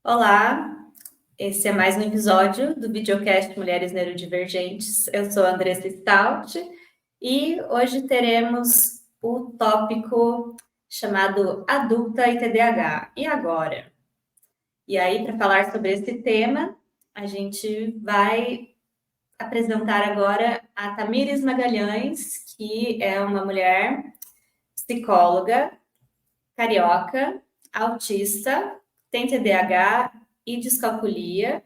Olá, esse é mais um episódio do videocast Mulheres Neurodivergentes. Eu sou a Andressa Stout e hoje teremos o tópico chamado Adulta e TDAH. E agora? E aí, para falar sobre esse tema, a gente vai apresentar agora a Tamires Magalhães, que é uma mulher psicóloga, carioca, autista, tem TDAH e descalculia.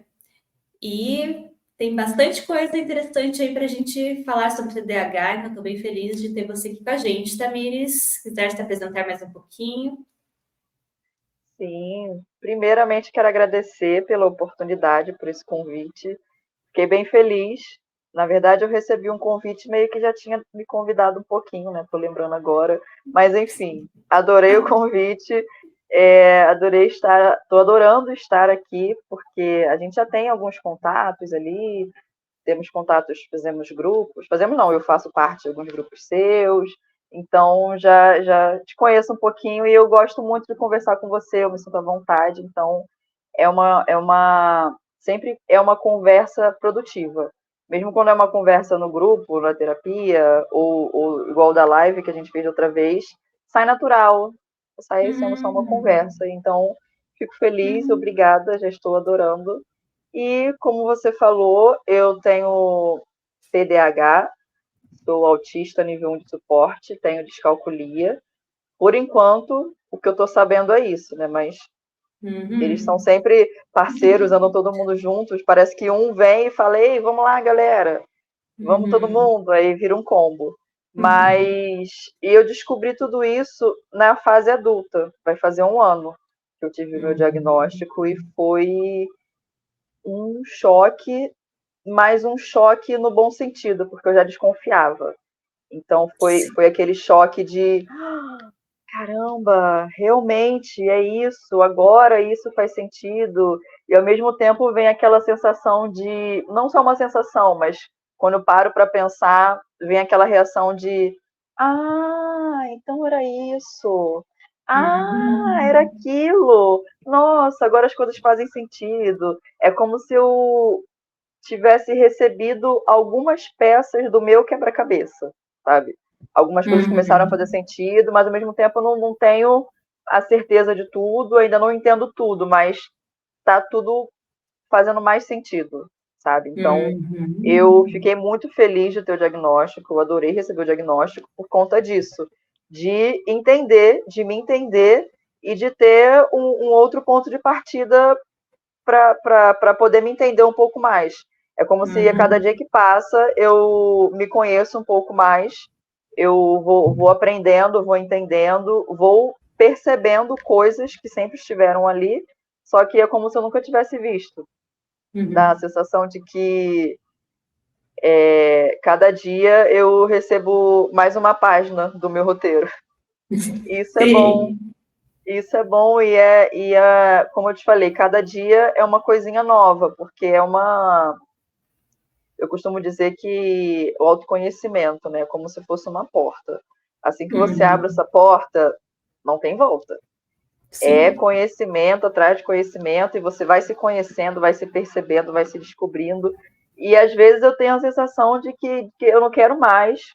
E tem bastante coisa interessante aí para a gente falar sobre TDAH, então estou bem feliz de ter você aqui com a gente, Tamires. Se quiser se apresentar mais um pouquinho. Sim, primeiramente quero agradecer pela oportunidade, por esse convite. Fiquei bem feliz. Na verdade, eu recebi um convite meio que já tinha me convidado um pouquinho, né? Tô lembrando agora. Mas enfim, adorei o convite. Adorei estar, tô adorando estar aqui, porque a gente já tem alguns contatos ali, temos contatos, fazemos grupos, fazemos não, eu faço parte de alguns grupos seus, então já te conheço um pouquinho e eu gosto muito de conversar com você, eu me sinto à vontade, então sempre é uma conversa produtiva. Mesmo quando é uma conversa no grupo, na terapia, ou igual da live que a gente fez outra vez, sai natural, sai sendo só uma Uhum, conversa. Então, fico feliz, uhum, obrigada, já estou adorando. E como você falou, eu tenho TDAH, sou autista nível 1 de suporte, tenho descalculia. Por enquanto, o que eu estou sabendo é isso, né? Mas eles são uhum, sempre parceiros, andam todo mundo juntos. Parece que um vem e fala: Ei, vamos lá, galera, vamos todo uhum, mundo. Aí vira um combo. uhum, Mas eu descobri tudo isso na fase adulta. Vai fazer um ano que eu tive meu uhum, diagnóstico e foi um choque, mas um choque no bom sentido, porque eu já desconfiava. Então foi aquele choque de caramba, realmente é isso, agora isso faz sentido. E ao mesmo tempo vem aquela sensação de, não só uma sensação, mas quando eu paro para pensar, vem aquela reação de, ah, então era isso. Ah, era uhum, aquilo. Nossa, agora as coisas fazem sentido. É como se eu tivesse recebido algumas peças do meu quebra-cabeça, sabe? Algumas coisas começaram a fazer uhum, sentido, mas ao mesmo tempo eu não tenho a certeza de tudo, ainda não entendo tudo, mas tá tudo fazendo mais sentido, sabe? Então, eu uhum, fiquei muito feliz de ter o diagnóstico, eu adorei receber o diagnóstico por conta disso, de entender, de me entender e de ter um outro ponto de partida para poder me entender um pouco mais. É como se a cada dia uhum, que passa eu me conheço um pouco mais, eu vou aprendendo, vou entendendo, vou percebendo coisas que sempre estiveram ali, só que é como se eu nunca tivesse visto. Dá a uhum. sensação de que cada dia eu recebo mais uma página do meu roteiro. Isso é bom, Sim. isso é bom e é, como eu te falei, cada dia é uma coisinha nova, porque eu costumo dizer que o autoconhecimento, né, é como se fosse uma porta. Assim que você abre Uhum. essa porta, não tem volta. É Sim. conhecimento atrás de conhecimento e você vai se conhecendo, vai se percebendo, vai se descobrindo. E às vezes eu tenho a sensação de que eu não quero mais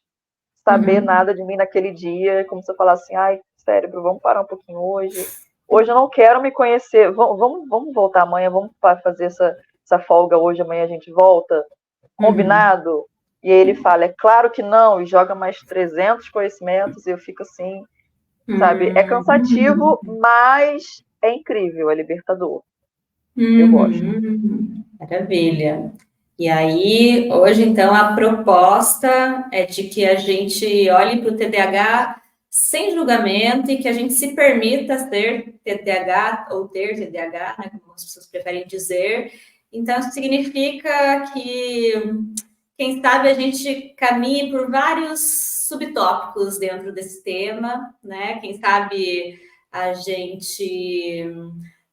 saber Uhum. nada de mim naquele dia, é como se eu falasse assim, ai, cérebro, vamos parar um pouquinho hoje. Hoje eu não quero me conhecer. Vamos voltar amanhã, vamos fazer essa folga hoje, amanhã a gente volta. Uhum. Combinado? E aí ele fala, é claro que não, e joga mais 300 conhecimentos, e eu fico assim, sabe? É cansativo, Uhum. mas é incrível, é libertador. Eu gosto. Uhum. Maravilha. E aí, hoje, então, a proposta é de que a gente olhe para o TDAH sem julgamento e que a gente se permita ser TDAH ou ter TDAH, né, como as pessoas preferem dizer. Então, isso significa que, quem sabe, a gente caminhe por vários subtópicos dentro desse tema, né? Quem sabe a gente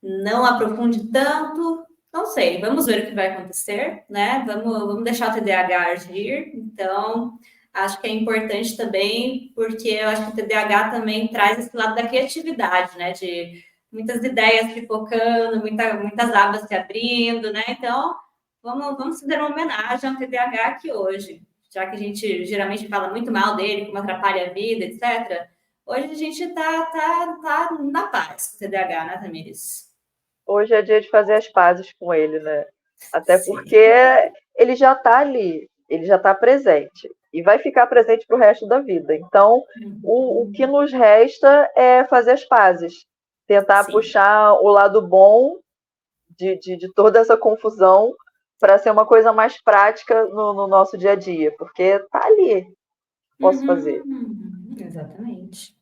não aprofunde tanto, não sei, vamos ver o que vai acontecer, né? Vamos deixar o TDAH agir. Então, acho que é importante também, porque eu acho que o TDAH também traz esse lado da criatividade, né? De muitas ideias pipocando, muitas abas se abrindo, né? Então, vamos fazer uma homenagem ao TDAH aqui hoje, já que a gente geralmente fala muito mal dele, como atrapalha a vida, etc. Hoje a gente tá na paz com o TDAH, né, Tamires? Hoje é dia de fazer as pazes com ele, né? Até porque Sim. ele já está ali, ele já está presente e vai ficar presente para o resto da vida. Então, o que Uhum. nos resta é fazer as pazes, tentar Sim. puxar o lado bom de toda essa confusão para ser uma coisa mais prática no nosso dia a dia, porque tá ali, posso fazer. Exatamente.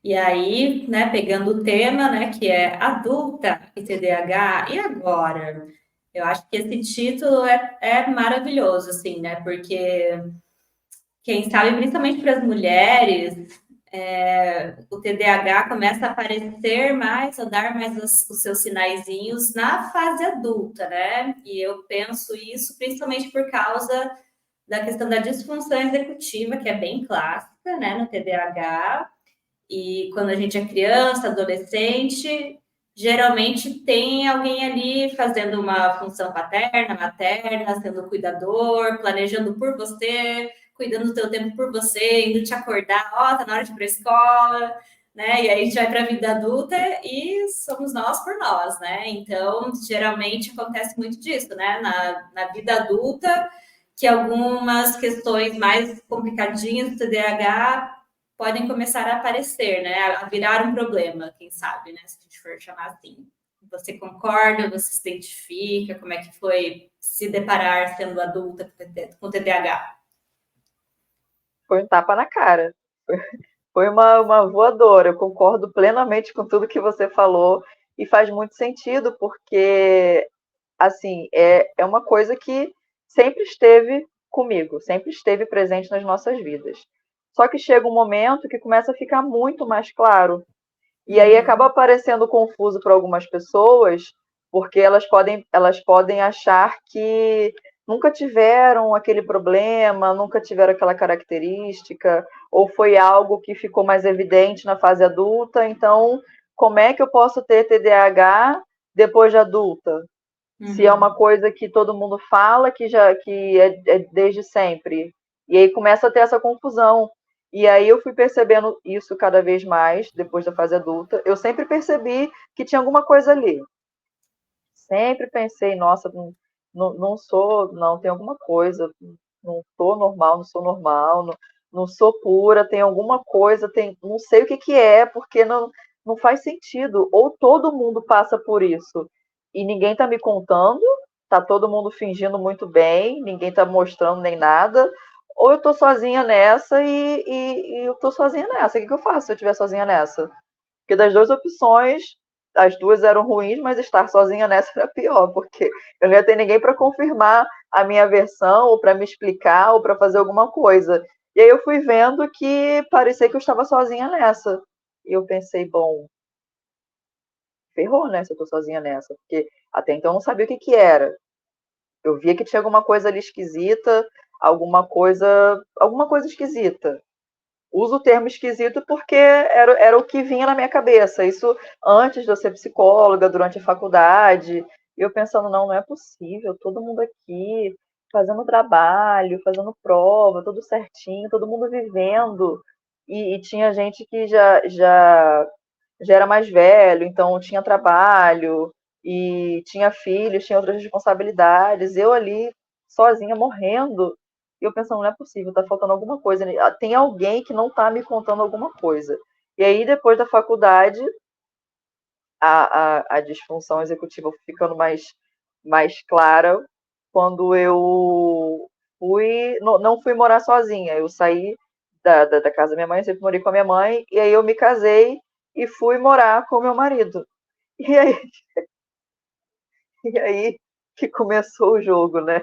E aí, né, pegando o tema, né, que é adulta e TDAH, e agora? Eu acho que esse título é maravilhoso, assim, né, porque quem sabe, principalmente para as mulheres, o TDAH começa a aparecer mais, a dar mais os seus sinaizinhos na fase adulta, né? E eu penso isso principalmente por causa da questão da disfunção executiva, que é bem clássica, né, no TDAH. E quando a gente é criança, adolescente, geralmente tem alguém ali fazendo uma função paterna, materna, sendo cuidador, planejando por você, cuidando do teu tempo por você, indo te acordar, ó, tá na hora de ir para a escola, né? E aí a gente vai para a vida adulta e somos nós por nós, né? Então, geralmente acontece muito disso, né? Na vida adulta, que algumas questões mais complicadinhas do TDAH podem começar a aparecer, né? A virar um problema, quem sabe, né? Se a gente for chamar assim. Você concorda? Você se identifica? Como é que foi se deparar sendo adulta com TDAH? Foi um tapa na cara. Foi uma voadora. Eu concordo plenamente com tudo que você falou e faz muito sentido, porque, assim, é uma coisa que sempre esteve comigo, sempre esteve presente nas nossas vidas. Só que chega um momento que começa a ficar muito mais claro. E aí acaba Uhum, parecendo confuso para algumas pessoas, porque elas podem achar que nunca tiveram aquele problema, nunca tiveram aquela característica, ou foi algo que ficou mais evidente na fase adulta. Então, como é que eu posso ter TDAH depois de adulta? Se é uma uhum, coisa que todo mundo fala que é desde sempre. E aí começa a ter essa confusão. E aí eu fui percebendo isso cada vez mais depois da fase adulta. Eu sempre percebi que tinha alguma coisa ali. Sempre pensei, nossa, não sou, não, tem alguma coisa, não sou normal, não sou normal, não sou pura, tem alguma coisa, não sei o que que é, porque não faz sentido. Ou todo mundo passa por isso e ninguém tá me contando, tá todo mundo fingindo muito bem, ninguém tá mostrando nem nada, ou eu tô sozinha nessa e eu tô sozinha nessa. O que que eu faço se eu estiver sozinha nessa? Porque das duas opções, as duas eram ruins, mas estar sozinha nessa era pior, porque eu não ia ter ninguém para confirmar a minha versão, ou para me explicar, ou para fazer alguma coisa. E aí eu fui vendo que parecia que eu estava sozinha nessa. E eu pensei, bom, ferrou, né, se eu tô sozinha nessa, porque até então eu não sabia o que que era. Eu via que tinha alguma coisa ali esquisita, alguma coisa esquisita. Uso o termo esquisito porque era o que vinha na minha cabeça. Isso antes de eu ser psicóloga, durante a faculdade. E eu pensando, não é possível, todo mundo aqui fazendo trabalho, fazendo prova, tudo certinho, todo mundo vivendo. E tinha gente que já era mais velho, então tinha trabalho, e tinha filhos, tinha outras responsabilidades. Eu ali, sozinha, morrendo. E eu pensando, não é possível, tá faltando alguma coisa. Tem alguém que não tá me contando alguma coisa. E aí, depois da faculdade, a disfunção executiva ficando mais clara quando eu não fui morar sozinha. Eu saí da casa da minha mãe, sempre morei com a minha mãe, e aí eu me casei e fui morar com o meu marido. E aí, e aí que começou o jogo, né?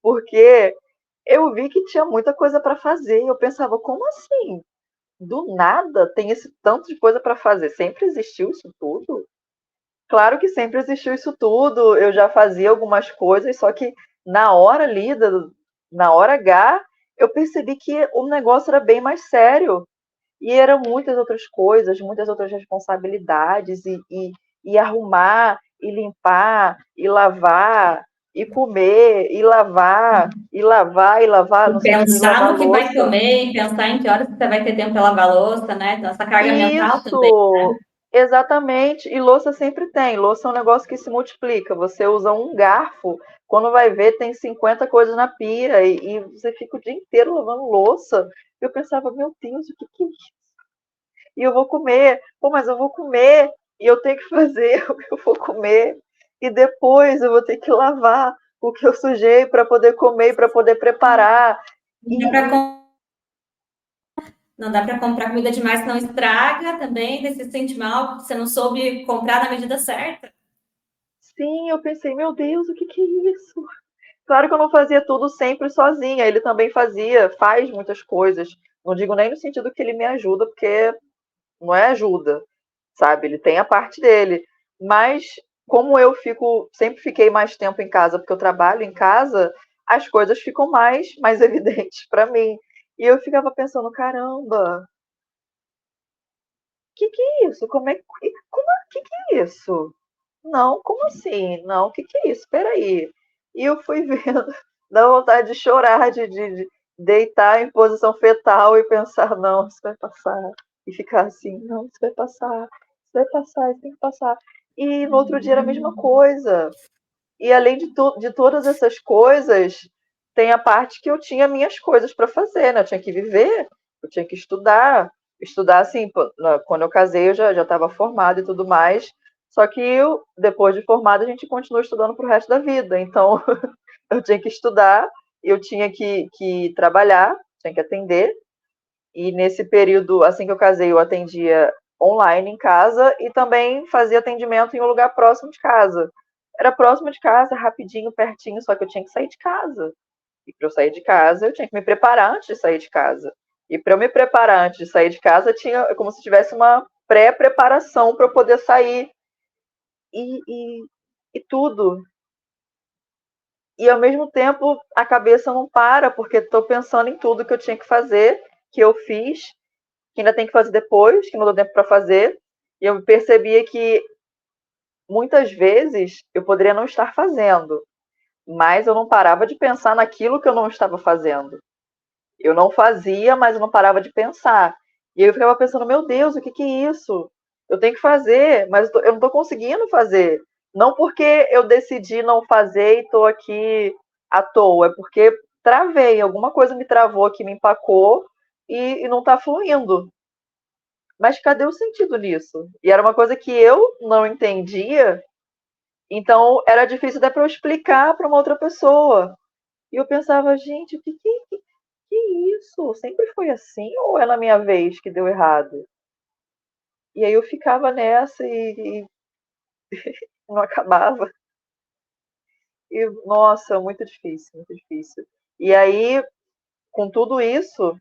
Porque eu vi que tinha muita coisa para fazer. E eu pensava, como assim? Do nada tem esse tanto de coisa para fazer. Sempre existiu isso tudo? Claro que sempre existiu isso tudo. Eu já fazia algumas coisas, só que na hora ali, na hora H, eu percebi que o negócio era bem mais sério. E eram muitas outras coisas, muitas outras responsabilidades, e arrumar, e limpar, e lavar, e comer, e lavar, e lavar, e lavar, E no sentido de pensar lavar no que vai louça. comer, e pensar em que horas que você vai ter tempo para lavar a louça, né? Então, essa carga mental também. Isso, exatamente. E louça sempre tem. Louça é um negócio que se multiplica. Você usa um garfo, quando vai ver, tem 50 coisas na pia e você fica o dia inteiro lavando louça. Eu pensava, meu Deus, o que que é isso? E eu vou comer, pô, mas eu vou comer e eu tenho que fazer o que eu vou comer. E depois eu vou ter que lavar o que eu sujei para poder comer, para poder preparar. Não dá E, para não dá para comprar comida demais, senão estraga também, daí você se sente mal, porque você não soube comprar na medida certa. sim, eu pensei, meu Deus, o que que é isso? Claro que eu não fazia tudo sempre sozinha, ele também fazia, faz muitas coisas. Não digo nem no sentido que ele me ajuda, porque não é ajuda, sabe? Ele tem a parte dele. Mas como eu sempre fiquei mais tempo em casa, porque eu trabalho em casa, as coisas ficam mais evidentes para mim. E eu ficava pensando, caramba, que é isso? Que é isso? Não, como assim? Não, que é isso? Espera aí. E eu fui vendo, dá vontade de chorar, de deitar em posição fetal e pensar, não, isso vai passar. E ficar assim, não, isso vai passar, isso vai passar, isso tem que passar. E no outro dia era a mesma coisa. E além de todas essas coisas, tem a parte que eu tinha minhas coisas para fazer, né? Eu tinha que viver, eu tinha que estudar. Estudar, assim, quando eu casei, eu já estava formada e tudo mais. Só que depois de formada, a gente continua estudando para o resto da vida. Então, eu tinha que estudar, eu tinha que trabalhar, tinha que atender. E nesse período, assim que eu casei, eu atendia online em casa e também fazia atendimento em um lugar próximo de casa. Era próximo de casa, rapidinho, pertinho, só que eu tinha que sair de casa. E para eu sair de casa, eu tinha que me preparar antes de sair de casa. E para eu me preparar antes de sair de casa, tinha como se tivesse uma pré-preparação para eu poder sair e tudo. E ao mesmo tempo, a cabeça não para, porque estou pensando em tudo que eu tinha que fazer, que eu fiz, que ainda tem que fazer depois, que não deu tempo para fazer. E eu percebia que muitas vezes eu poderia não estar fazendo, mas eu não parava de pensar naquilo que eu não estava fazendo. Eu não fazia, mas eu não parava de pensar. E aí eu ficava pensando, meu Deus, o que que é isso? Eu tenho que fazer, mas eu não estou conseguindo fazer. Não porque eu decidi não fazer e estou aqui à toa, é porque travei, alguma coisa me travou aqui, me empacou e não está fluindo. Mas cadê o sentido nisso? E era uma coisa que eu não entendia, então era difícil até para eu explicar para uma outra pessoa. E eu pensava, gente, que isso? Sempre foi assim ou é na minha vez que deu errado? E aí eu ficava nessa e não acabava. E, nossa, muito difícil, muito difícil. E aí, com tudo isso,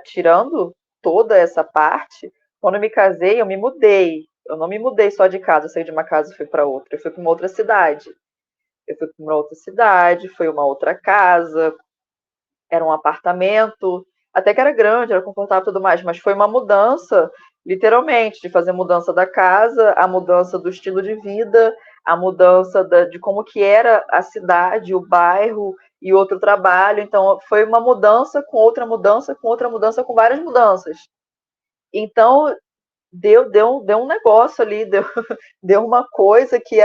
tirando toda essa parte, quando eu me casei, eu me mudei. Eu não me mudei só de casa, eu saí de uma casa e fui para outra. Eu fui para uma outra cidade. Eu fui para uma outra cidade, foi uma outra casa, era um apartamento, até que era grande, era confortável e tudo mais, mas foi uma mudança, literalmente, de fazer mudança da casa, a mudança do estilo de vida, a mudança de como que era a cidade, o bairro e outro trabalho. Então, foi uma mudança com outra mudança, com outra mudança, com várias mudanças. Então, deu um negócio ali, deu uma coisa que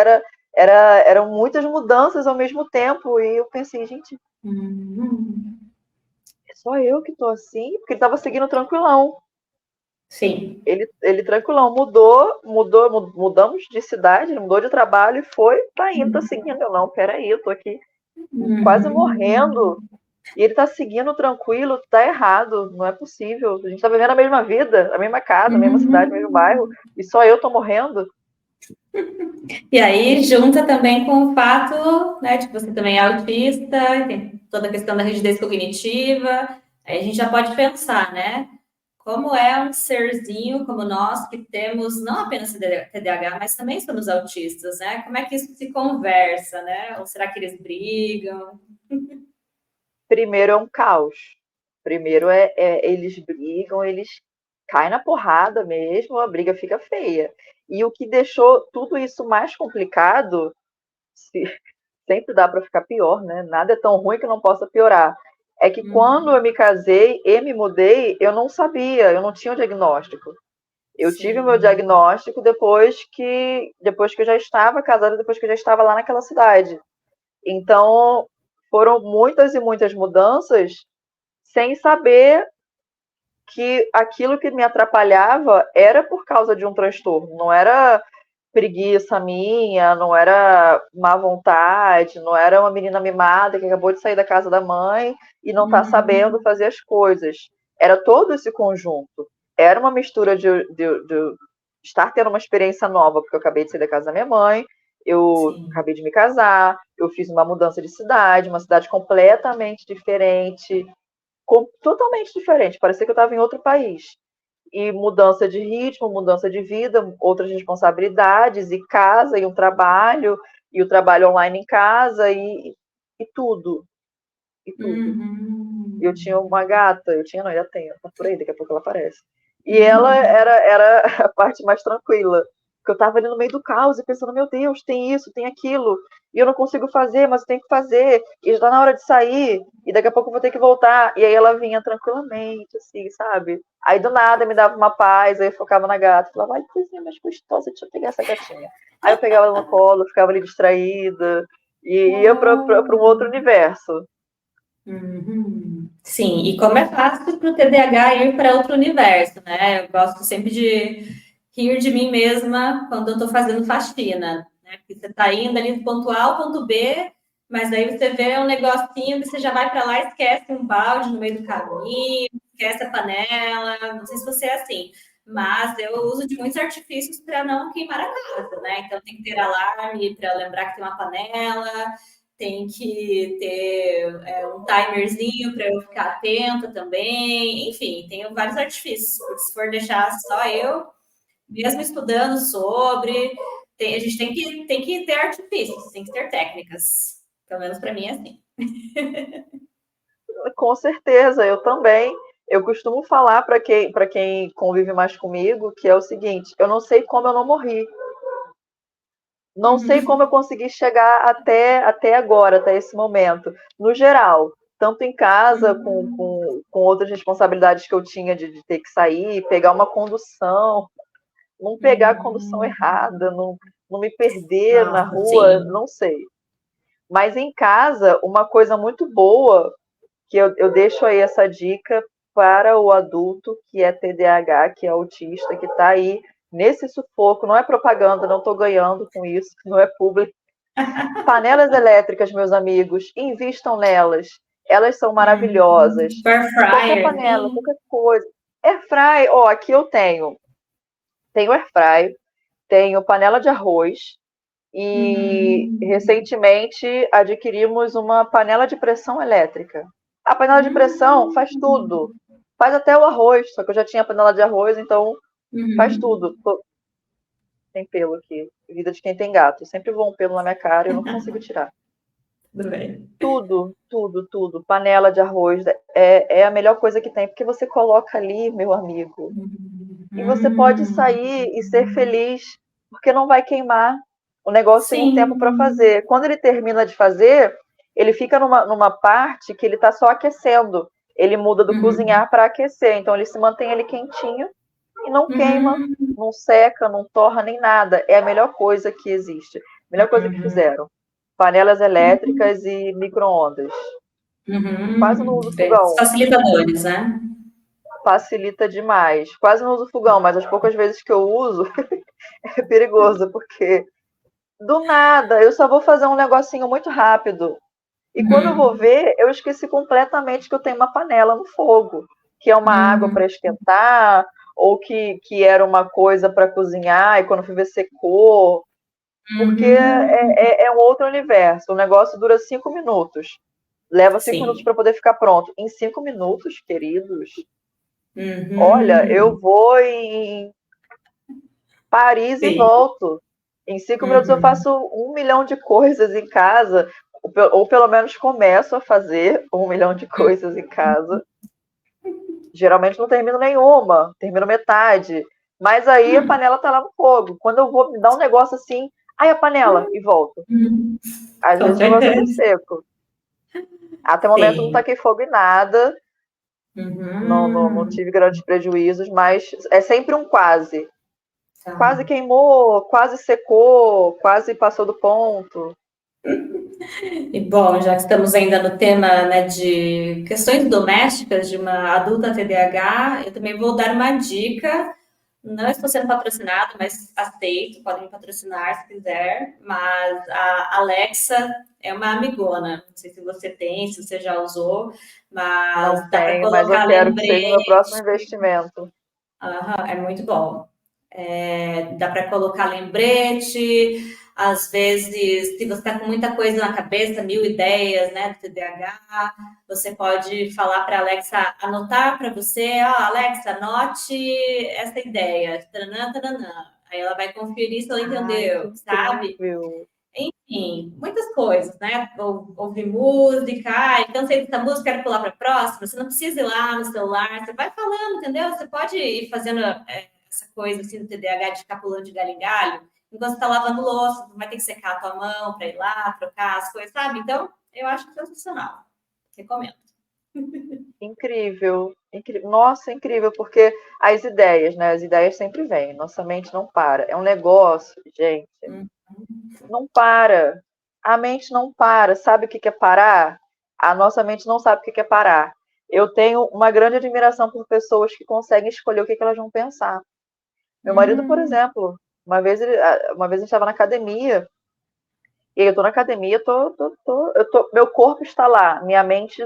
eram muitas mudanças ao mesmo tempo. E eu pensei, gente, Uhum. é só eu que tô assim? Porque ele tava seguindo tranquilão. Sim. Ele tranquilão, mudamos de cidade, ele mudou de trabalho e foi, tá indo, tá seguindo. Eu não, peraí, eu tô aqui quase morrendo. Uhum. E ele tá seguindo tranquilo, tá errado, não é possível. A gente tá vivendo a mesma vida, a mesma casa, a mesma cidade, o mesmo bairro, Uhum. e só eu tô morrendo. E aí, junta também com o fato, né, de que você também é autista, tem toda a questão da rigidez cognitiva, aí a gente já pode pensar, né? Como é um serzinho como nós, que temos não apenas TDAH, mas também somos autistas, né? Como é que isso se conversa, né? Ou será que eles brigam? Primeiro é um caos. Primeiro eles brigam, eles caem na porrada mesmo, a briga fica feia. E o que deixou tudo isso mais complicado, se, sempre dá para ficar pior, né? Nada é tão ruim que não possa piorar. É que quando eu Uhum. me casei e me mudei, eu não sabia, eu não tinha o diagnóstico. Eu tive o meu Sim. diagnóstico depois que eu já estava casada, depois que eu já estava lá naquela cidade. Então, foram muitas e muitas mudanças sem saber que aquilo que me atrapalhava era por causa de um transtorno, não era preguiça minha, não era má vontade, não era uma menina mimada que acabou de sair da casa da mãe e não está sabendo Uhum. fazer as coisas. Era todo esse conjunto. Era uma mistura de estar tendo uma experiência nova, porque eu acabei de sair da casa da minha mãe, eu Sim. acabei de me casar, eu fiz uma mudança de cidade, uma cidade completamente diferente, totalmente diferente, parecia que eu estava em outro país. E mudança de ritmo, mudança de vida, outras responsabilidades, e casa, e um trabalho, e o trabalho online em casa, e tudo, e tudo. Eu tinha Uhum. uma gata, eu tinha, não, ainda tenho, tá por aí, daqui a pouco ela aparece. E ela Uhum. era a parte mais tranquila. Porque eu tava ali no meio do caos e pensando, meu Deus, tem isso, tem aquilo, e eu não consigo fazer, mas eu tenho que fazer, e já tá na hora de sair, e daqui a pouco eu vou ter que voltar. E aí ela vinha tranquilamente, assim, sabe? Aí do nada me dava uma paz, aí eu focava na gata, falava, ai, coisinha mais gostosa, deixa eu pegar essa gatinha. Aí eu pegava ela no colo, ficava ali distraída, e ia pra um outro universo. Uhum. Sim, e como é fácil para o TDAH ir para outro universo, né? Eu gosto sempre de rir de mim mesma quando eu estou fazendo faxina, né? Porque você está indo ali do ponto A ao ponto B, mas aí você vê um negocinho e você já vai para lá e esquece um balde no meio do caminho, esquece a panela. Não sei se você é assim, mas eu uso de muitos artifícios para não queimar a casa, né? Então tem que ter alarme para lembrar que tem uma panela, tem que ter um timerzinho para eu ficar atenta também. Enfim, tenho vários artifícios, porque se for deixar só eu, mesmo estudando sobre, a gente tem que ter artifícios, tem que ter técnicas. Pelo menos para mim é assim. Com certeza, eu também. Eu costumo falar para quem convive mais comigo que é o seguinte: eu não sei como eu não morri, não sei como eu Uhum, consegui chegar até agora, até esse momento. No geral, tanto em casa, uhum. com outras responsabilidades que eu tinha de ter que sair, pegar uma condução, não pegar a condução Uhum. errada, não me perder na Nossa, rua, sim. não sei. Mas em casa, uma coisa muito boa que eu deixo aí essa dica para o adulto que é TDAH, que é autista, que está aí nesse sufoco. Não é propaganda, não estou ganhando com isso, não é público. Panelas elétricas, meus amigos, invistam nelas. Elas são maravilhosas. Air Qualquer fryer, panela, sim. qualquer coisa. Airfry, ó, aqui eu tenho airfry, tenho panela de arroz e Uhum. recentemente adquirimos uma panela de pressão elétrica. A panela de pressão faz tudo. Uhum. Faz até o arroz, só que eu já tinha a panela de arroz, então faz Uhum. tudo. Tem pelo aqui. Vida de quem tem gato. Sempre voa um pelo na minha cara e eu não consigo tirar. Tudo bem. Tudo, tudo, tudo. Panela de arroz é a melhor coisa que tem, porque você coloca ali, meu amigo, e você pode Hum. sair e ser feliz, porque não vai queimar. O negócio tem um tempo para Sim. fazer. Quando ele termina de fazer, ele fica numa parte que ele está só aquecendo. Ele muda do Uhum. cozinhar para aquecer. Então ele se mantém ali quentinho e não queima, Uhum. não seca, não torra nem nada. É a melhor coisa que existe. Melhor coisa que Uhum. fizeram. Panelas elétricas e micro-ondas. Quase não Uhum. uso fogão. Facilitadores, né? Facilita demais. Quase não uso fogão, mas as poucas vezes que eu uso é perigoso, porque do nada eu só vou fazer um negocinho muito rápido. E quando eu vou Uhum. ver, eu esqueci completamente que eu tenho uma panela no fogo, que é uma água Uhum. para esquentar, ou que era uma coisa para cozinhar, e quando fui ver secou. Porque Uhum. é um outro universo. O negócio dura 5 minutos. Leva 5 minutos Sim. para poder ficar pronto. Em 5 minutos, queridos, olha, eu Uhum. vou em Paris e Sim. volto. Em 5 minutos eu Uhum. faço 1 milhão de coisas em casa, ou pelo menos começo a fazer 1 milhão de coisas em casa. Geralmente não termino nenhuma, termino metade. Mas aí a panela tá lá no fogo. Quando eu vou me dar um negócio assim, aí a panela e volto. Hum, Às com vezes o negócio é muito certeza. seco. Até o momento não Sim. taquei fogo em nada, não Uhum. tive grandes prejuízos, mas é sempre um quase. Quase Tá. queimou, quase secou, quase passou do ponto. E bom, já que estamos ainda no tema, né, de questões domésticas de uma adulta TDAH, eu também vou dar uma dica. Não estou sendo patrocinado, mas aceito, podem me patrocinar se quiser. Mas a Alexa é uma amigona. Não sei se você tem, se você já usou, Não mas dá para tenho, mas eu colocar quero que seja o meu próximo lembrete. investimento. Aham, é muito bom. Dá para colocar lembrete, às vezes, se você está com muita coisa na cabeça, mil ideias, né, do TDAH, você pode falar para a Alexa anotar para você, ó, Alexa, anote essa ideia, taranã, taranã. Aí ela vai conferir se ela Ai, que entendeu, sabe? incrível. Enfim, muitas coisas, né? Ouvir música, ai, cansei dessa música, quero pular para a próxima. Você não precisa ir lá no celular, você vai falando, entendeu? Você pode ir fazendo essa coisa assim do TDAH de ficar pulando de galho em galho, enquanto você está lavando louça, não vai ter que secar a tua mão para ir lá, trocar as coisas, sabe? Então, eu acho sensacional. Recomendo. Incrível, incrível. Nossa, incrível, porque as ideias, né? As ideias sempre vêm, nossa mente não para. É um negócio, gente, Hum, não para. A mente não para. Sabe o que é parar? A nossa mente não sabe o que é parar. Eu tenho uma grande admiração por pessoas que conseguem escolher o que elas vão pensar. Meu marido, por hum, exemplo, uma vez a gente estava na academia, e aí eu tô na academia, meu corpo está lá, minha mente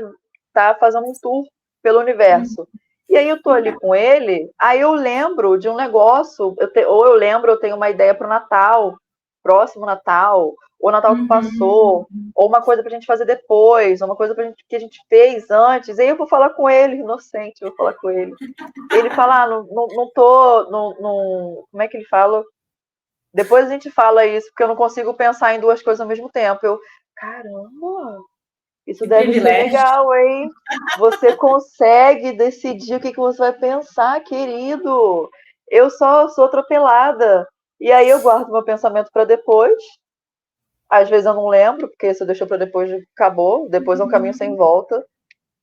está fazendo um tour pelo hum, universo. E aí eu tô ali com ele, aí eu lembro de um negócio, ou eu lembro, eu tenho uma ideia para o Natal, próximo Natal, ou Natal que uhum. passou, ou uma coisa pra gente fazer depois, ou uma coisa que a gente fez antes. E aí eu vou falar com ele, inocente, eu vou falar com ele. Ele fala, não tô, como é que ele fala? Depois a gente fala isso, porque eu não consigo pensar em duas coisas ao mesmo tempo. Eu, caramba, isso Que deve ser privilégio. legal, hein? Você consegue decidir o que você vai pensar, querido. Eu só sou atropelada. E aí eu guardo meu pensamento para depois. Às vezes eu não lembro, porque se eu deixou para depois, acabou. Depois é um caminho sem volta.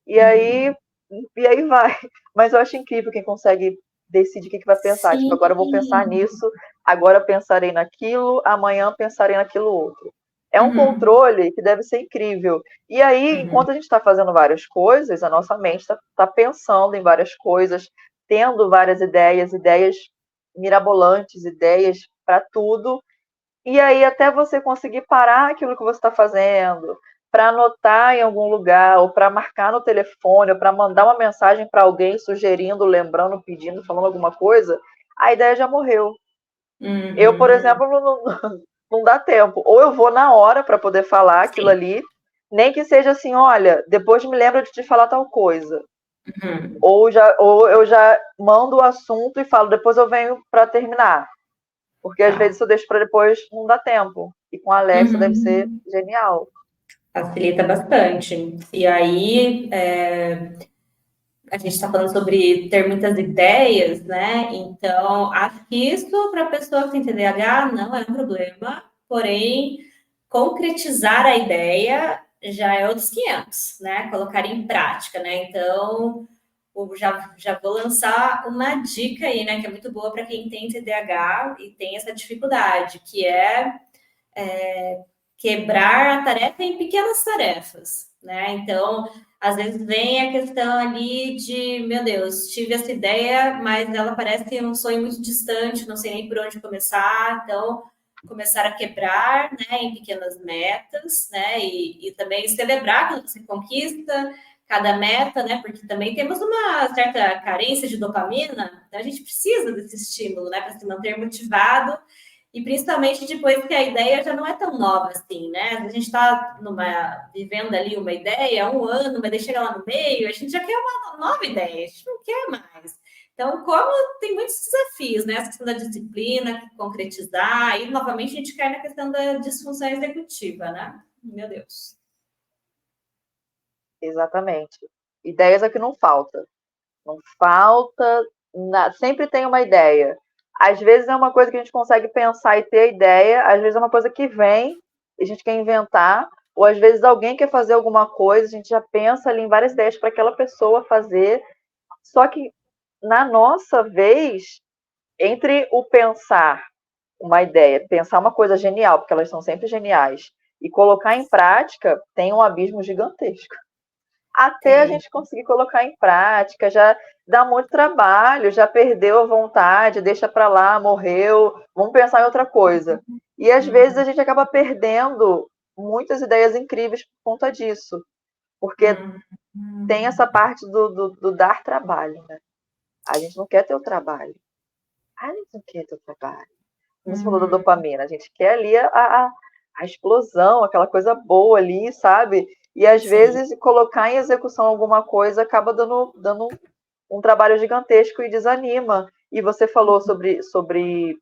E aí, Uhum. e aí vai. Mas eu acho incrível quem consegue decidir o que vai pensar. Tipo, Sim. agora eu vou pensar nisso, agora pensarei naquilo, amanhã pensarei naquilo outro. É um Uhum. controle que deve ser incrível. E aí, Uhum. enquanto a gente está fazendo várias coisas, a nossa mente está pensando em várias coisas, tendo várias ideias, ideias mirabolantes, ideias para tudo. E aí, até você conseguir parar aquilo que você está fazendo, para anotar em algum lugar, ou para marcar no telefone, ou para mandar uma mensagem para alguém sugerindo, lembrando, pedindo, falando alguma coisa, a ideia já morreu. Eu, por Uhum. exemplo, não dá tempo. Ou eu vou na hora para poder falar aquilo Sim. ali, nem que seja assim, olha, depois me lembra de te falar tal coisa. Uhum. Ou eu já mando o assunto e falo, depois eu venho para terminar. Porque às vezes Tá. se eu deixo para depois, não dá tempo. E com a Alexa deve ser Uhum. genial. Facilita bastante. E aí, a gente está falando sobre ter muitas ideias, né? Então, acho que isso para a pessoa que tem TDAH não é um problema, porém, concretizar a ideia já é outros 500, né? Colocar em prática, né? Então, já vou lançar uma dica aí, né? Que é muito boa para quem tem TDAH e tem essa dificuldade, que é quebrar a tarefa em pequenas tarefas, né? Então, às vezes vem a questão ali de, meu Deus, tive essa ideia, mas ela parece um sonho muito distante, não sei nem por onde começar, então começar a quebrar, né, em pequenas metas, né, e também celebrar quando você conquista cada meta, né, porque também temos uma certa carência de dopamina, então a gente precisa desse estímulo, né, para se manter motivado e principalmente depois que a ideia já não é tão nova assim, né? A gente está vivendo ali uma ideia, um ano, mas daí chega lá no meio, a gente já quer uma nova ideia, a gente não quer mais. Então, como tem muitos desafios, né? Essa questão da disciplina, concretizar, e novamente a gente cai na questão da disfunção executiva, né? Meu Deus. Exatamente. Ideias é que não falta. Não falta. Sempre tem uma ideia. Às vezes é uma coisa que a gente consegue pensar e ter a ideia, às vezes é uma coisa que vem, e a gente quer inventar, ou às vezes alguém quer fazer alguma coisa, a gente já pensa ali em várias ideias para aquela pessoa fazer. Só que na nossa vez, entre o pensar uma ideia, pensar uma coisa genial, porque elas são sempre geniais, e colocar em prática, tem um abismo gigantesco. Até a Tem. gente conseguir colocar em prática, já dá muito trabalho, já perdeu a vontade, deixa para lá, morreu, vamos pensar em outra coisa. E às vezes a Uhum. gente acaba perdendo muitas ideias incríveis por conta disso, porque tem essa Uhum. parte do dar trabalho, né? A gente não quer ter o trabalho. A gente não quer ter o trabalho. Como você falou da Uhum. dopamina, a gente quer ali a explosão, aquela coisa boa ali, sabe? E às Sim. vezes colocar em execução alguma coisa acaba dando um trabalho gigantesco e desanima. E você falou sobre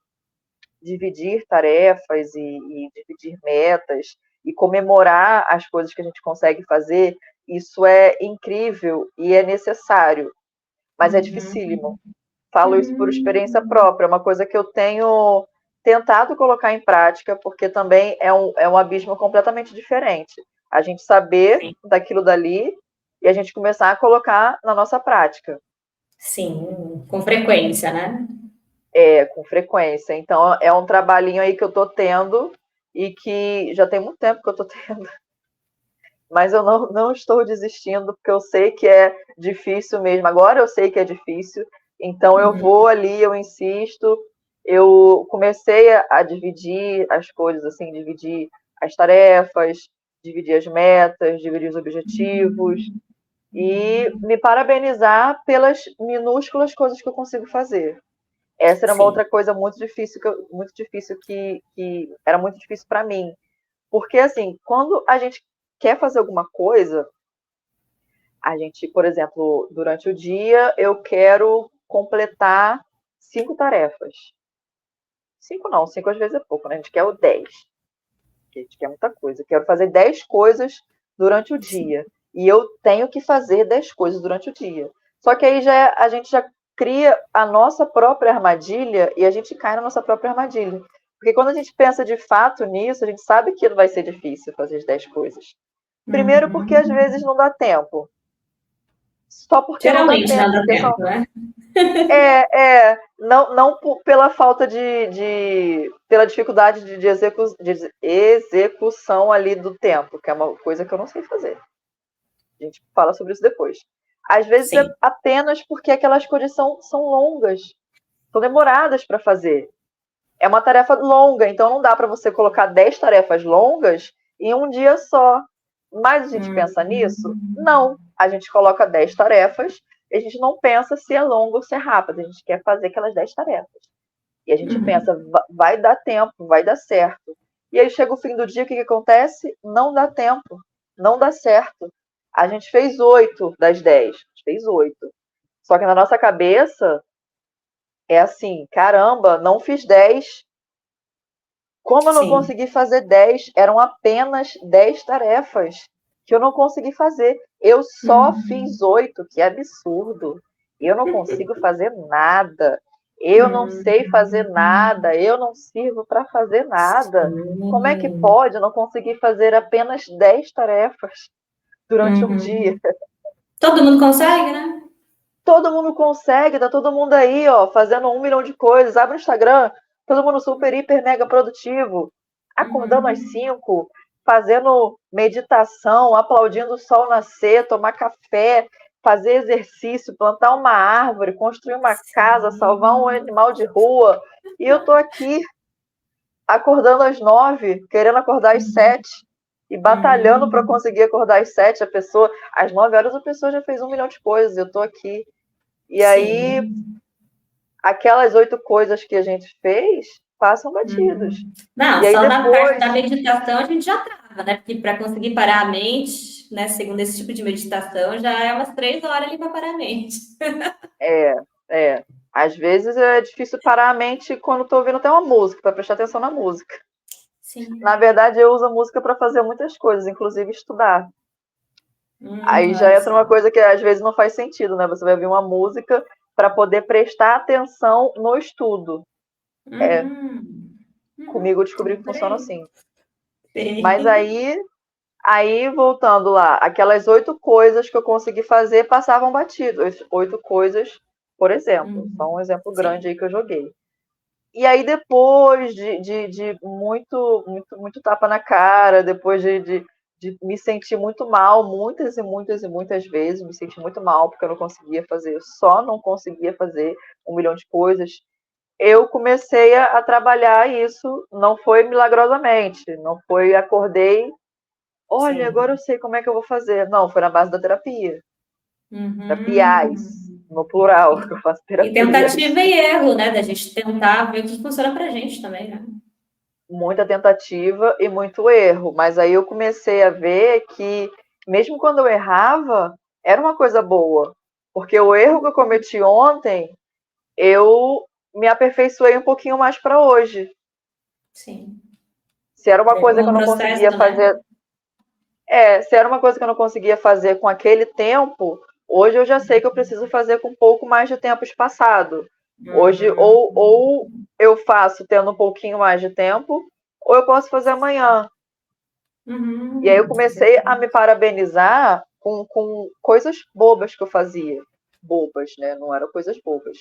dividir tarefas e dividir metas e comemorar as coisas que a gente consegue fazer. Isso é incrível e é necessário, mas é Uhum. dificílimo. Falo isso por experiência Uhum. própria, é uma coisa que eu tenho tentado colocar em prática, porque também é um abismo completamente diferente. A gente saber Sim. daquilo dali e a gente começar a colocar na nossa prática, Sim, com frequência, né? com frequência. Então, é um trabalhinho aí que eu estou tendo e que já tem muito tempo que eu estou tendo, mas eu não estou desistindo, porque eu sei que é difícil mesmo. Agora eu sei que é difícil, então eu Uhum. vou ali, eu insisto. Eu comecei a dividir as coisas, assim, dividir as tarefas, dividir as metas, dividir os objetivos e me parabenizar pelas minúsculas coisas que eu consigo fazer. Essa era uma Sim. outra coisa que era muito difícil para mim, porque assim, quando a gente quer fazer alguma coisa, a gente, por exemplo, durante o dia, eu quero completar 5 tarefas. 5 não, 5 às vezes é pouco, né? A gente quer o 10, porque a gente quer muita coisa. Eu quero fazer 10 coisas durante o Sim. dia. E eu tenho que fazer 10 coisas durante o dia. Só que aí a gente já cria a nossa própria armadilha e a gente cai na nossa própria armadilha. Porque quando a gente pensa de fato nisso, a gente sabe que vai ser difícil fazer as 10 coisas. Primeiro porque às Uhum. vezes não dá tempo. Só porque não dá Geralmente não tempo, dá porque tempo, né? não pela falta pela dificuldade de execução ali do tempo, que é uma coisa que eu não sei fazer. A gente fala sobre isso depois. Às vezes é Sim. apenas porque aquelas coisas são longas, são demoradas para fazer. É uma tarefa longa, então não dá para você colocar 10 tarefas longas em um dia só. Mas a gente pensa nisso? Uhum. Não. A gente coloca 10 tarefas e a gente não pensa se é longo ou se é rápido. A gente quer fazer aquelas 10 tarefas. E a gente Uhum. pensa, vai dar tempo, vai dar certo. E aí chega o fim do dia, o que acontece? Não dá tempo, não dá certo. A gente fez 8 das 10, a gente fez 8. Só que na nossa cabeça é assim, caramba, não fiz 10. Como eu não Sim. consegui fazer 10, eram apenas 10 tarefas que eu não consegui fazer. Eu só Uhum. fiz 8, que absurdo. Eu não consigo fazer nada. Eu não sei fazer Uhum. nada. Eu não sirvo para fazer nada. Como é que Sim. pode eu não conseguir fazer apenas 10 tarefas durante um dia? Uhum. Todo mundo consegue, né? Todo mundo consegue, tá todo mundo aí, ó, fazendo 1 milhão de coisas. Abre o Instagram, todo mundo super, hiper, mega produtivo. Acordando às Uhum. 5, fazendo meditação, aplaudindo o sol nascer, tomar café, fazer exercício, plantar uma árvore, construir uma casa, salvar um Sim. animal de rua. E eu tô aqui acordando às 9, querendo acordar às Uhum. 7 e batalhando para Uhum. conseguir acordar às 7. Às 9 horas, a pessoa já fez 1 milhão de coisas. Eu tô aqui. E aí, Sim. aquelas 8 coisas que a gente fez passam batidos. Uhum. Não, E aí só na parte depois, da meditação a gente já trava, né? Porque para conseguir parar a mente, né, segundo esse tipo de meditação, já é umas 3 horas ali para parar a mente. é, às vezes é difícil parar a mente quando estou ouvindo até uma música, para prestar atenção na música. Na Sim. verdade, eu uso a música para fazer muitas coisas, inclusive estudar. Aí já Olha entra uma só. coisa que às vezes não faz sentido, né? Você vai ouvir uma música para poder prestar atenção no estudo. Uhum. Comigo eu descobri que funciona Adorei. assim. Mas Sim. aí voltando lá, aquelas 8 coisas que eu consegui fazer passavam batido. 8 coisas, por exemplo. Só um Uhum. exemplo grande Sim. aí que eu joguei. E aí depois de muito, muito, muito tapa na cara, depois de me sentir muito mal, muitas e muitas e muitas vezes, me senti muito mal porque eu não conseguia fazer, eu só não conseguia fazer 1 milhão de coisas. Eu comecei a trabalhar isso, não foi milagrosamente, não foi acordei, olha, agora eu Sim. sei como é que eu vou fazer. Não, foi na base da terapia. Terapiais, Uhum. no plural, que E, eu faço e terapias. tentativa e erro, né? Da gente tentar ver o que funciona pra gente também, né? Muita tentativa e muito erro, mas aí eu comecei a ver que mesmo quando eu errava, era uma coisa boa, porque o erro que eu cometi ontem, eu me aperfeiçoei um pouquinho mais para hoje. Sim. Se era uma coisa que Levou eu um não conseguia processo, né? fazer, se era uma coisa que eu não conseguia fazer com aquele tempo, hoje eu já sei que eu preciso fazer com um pouco mais de tempo espaçado. Hoje, ou eu faço tendo um pouquinho mais de tempo, ou eu posso fazer amanhã. E aí eu comecei a me Perfeito. parabenizar com coisas bobas que eu fazia. Bobas, né? Não eram coisas bobas.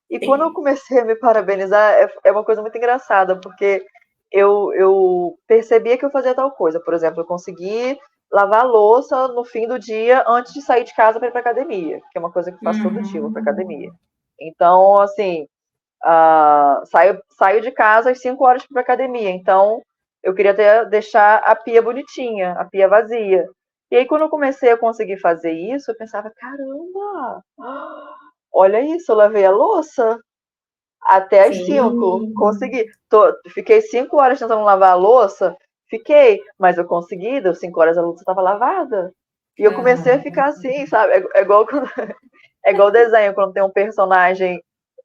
E quando eu Sim. comecei a me parabenizar, é uma coisa muito engraçada, porque eu percebia que eu fazia tal coisa. Por exemplo, eu consegui lavar a louça no fim do dia antes de sair de casa para ir para academia, que é uma coisa que eu faço todo dia, eu vou para academia. Uhum. Então, assim, saio de casa às 5 horas para academia. Então, eu queria deixar a pia bonitinha, a pia vazia. E aí, quando eu comecei a conseguir fazer isso, eu pensava: caramba, olha isso, eu lavei a louça até às 5. Consegui. Sim. Fiquei 5 horas tentando lavar a louça, fiquei, mas eu consegui, deu 5 horas a louça estava lavada. E eu comecei a Aham. ficar assim, sabe? É igual desenho, quando tem um personagem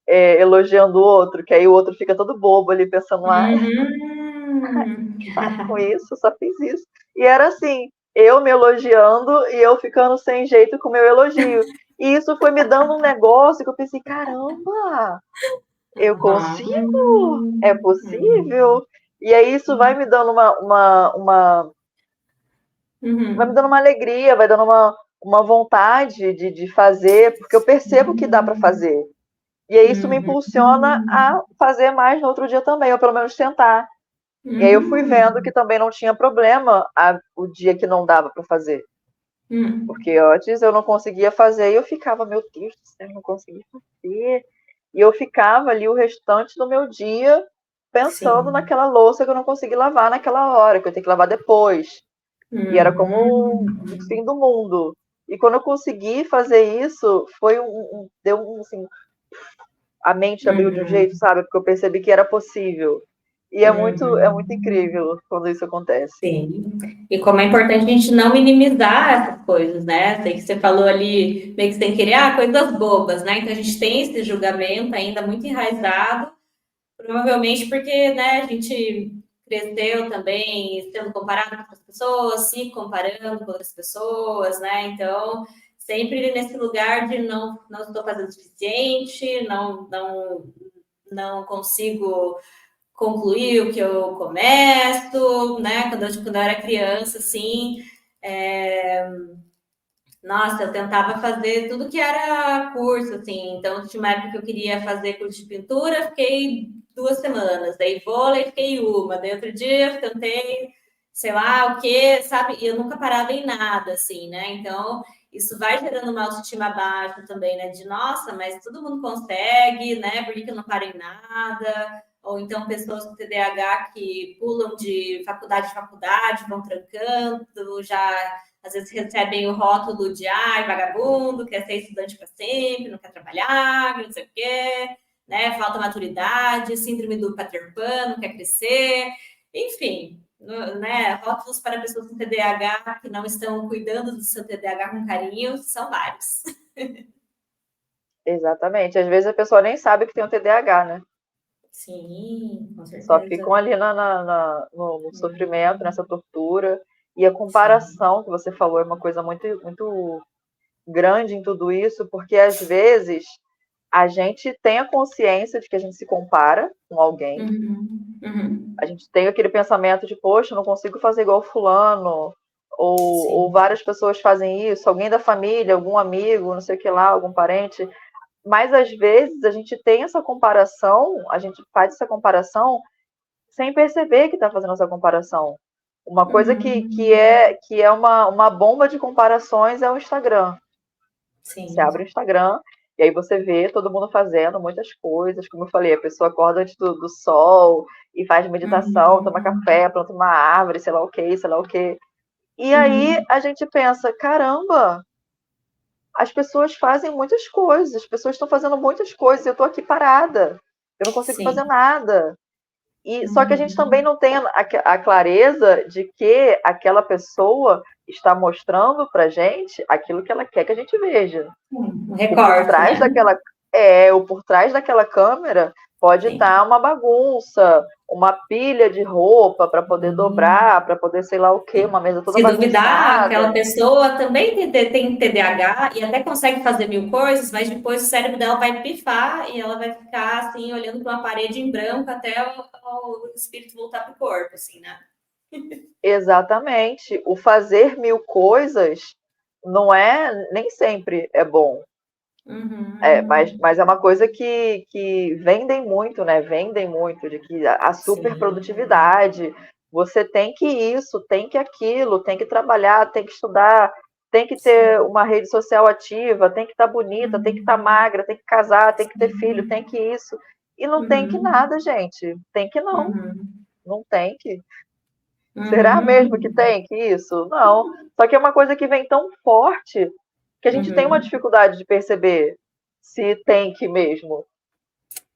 elogiando o outro, que aí o outro fica todo bobo ali pensando, Uhum. para com isso, só fiz isso. E era assim, eu me elogiando e eu ficando sem jeito com o meu elogio. E isso foi me dando um negócio que eu pensei, caramba, eu consigo, é possível. E aí isso vai me dando vai me dando Uhum. uma alegria, vai dando uma vontade de fazer, porque eu percebo que dá para fazer. E aí isso me impulsiona a Uhum. fazer mais no outro dia também, ou pelo menos tentar. E aí eu fui vendo que Uhum. também não tinha problema o dia que não dava para fazer. Uhum. Porque antes eu não conseguia fazer e eu ficava, meu Deus do céu, eu não consegui fazer. E eu ficava ali o restante do meu dia pensando Sim. naquela louça que eu não consegui lavar naquela hora, que eu tenho que lavar depois. E era como o Uhum. fim do mundo. E quando eu consegui fazer isso, deu um, assim, a mente abriu de um jeito, Uhum. sabe? Porque eu percebi que era possível. E é muito Uhum. incrível quando isso acontece. Sim. E como é importante a gente não minimizar essas coisas, né? Sei que você falou ali, meio que sem querer, coisas bobas, né? Então a gente tem esse julgamento ainda muito enraizado. Provavelmente porque, né, a gente cresceu também sendo comparado com outras pessoas, se comparando com outras pessoas, né? Então, sempre nesse lugar de não estou fazendo o suficiente, não consigo concluir o que eu começo, né? Quando eu era criança, assim, é, nossa, eu tentava fazer tudo que era curso, assim. Então, tinha uma época que eu queria fazer curso de pintura, fiquei 2 semanas. Daí vôlei, fiquei uma. Daí outro dia eu tentei, sei lá o quê, sabe? E eu nunca parava em nada, assim, né? Então, isso vai gerando uma autoestima baixa também, né? De, nossa, mas todo mundo consegue, né? Por que que eu não paro em nada? Ou então pessoas com TDAH que pulam de faculdade, vão trancando, já às vezes recebem o rótulo de vagabundo, quer ser estudante para sempre, não quer trabalhar, não sei o quê, né? Falta maturidade, síndrome do Peter Pan, não quer crescer, enfim, né? Rótulos para pessoas com TDAH que não estão cuidando do seu TDAH com carinho são vários. Exatamente. Às vezes a pessoa nem sabe que tem o TDAH, né? Sim, com Só ficam certeza. ali no sofrimento, nessa tortura. E a Sim. comparação que você falou é uma coisa muito, muito grande em tudo isso, porque às vezes a gente tem a consciência de que a gente se compara com alguém. Uhum. Uhum. A gente tem aquele pensamento de, poxa, eu não consigo fazer igual fulano, ou Sim. várias pessoas fazem isso, alguém da família, algum amigo, não sei o que lá, algum parente. Mas às vezes a gente tem essa comparação, a gente faz essa comparação sem perceber que está fazendo essa comparação. Uma coisa Uhum. que é uma bomba de comparações é o Instagram. Você Sim. abre o Instagram e aí você vê todo mundo fazendo muitas coisas. Como eu falei, a pessoa acorda antes do sol e faz meditação, toma Uhum. café, planta uma árvore, sei lá o que, sei lá o que. E aí Uhum. a gente pensa, caramba, as pessoas fazem muitas coisas, as pessoas estão fazendo muitas coisas, eu estou aqui parada, eu não consigo fazer Sim. nada. E só que a gente também Uhum. não tem a clareza de que aquela pessoa está mostrando para gente aquilo que ela quer que a gente veja. Um O por recorte, trás né? daquela o por trás daquela câmera pode Sim. estar uma bagunça, uma pilha de roupa para poder Sim. dobrar, para poder sei lá o quê, uma mesa toda Se duvidar, aquela bagunçada. pessoa também tem TDAH e até consegue fazer mil coisas, mas depois o cérebro dela vai pifar e ela vai ficar assim, olhando para uma parede em branco até o espírito voltar para o corpo, assim, né? Exatamente. O fazer mil coisas não é nem sempre é bom. Uhum. Mas é uma coisa que vendem muito, né? Vendem muito de que a super Sim. produtividade, você tem que isso, tem que aquilo, tem que trabalhar, tem que estudar, tem que ter Sim. uma rede social ativa, tem que estar bonita, tem que estar Uhum. magra, tem que casar, tem que ter filho, tem Sim. que isso. E não tem que Uhum. nada, gente. Tem que não, Uhum. não tem que. Será mesmo que Uhum. tem que isso? Não. Só que é uma coisa que vem tão forte que a gente tem uma Uhum. dificuldade de perceber se tem que mesmo.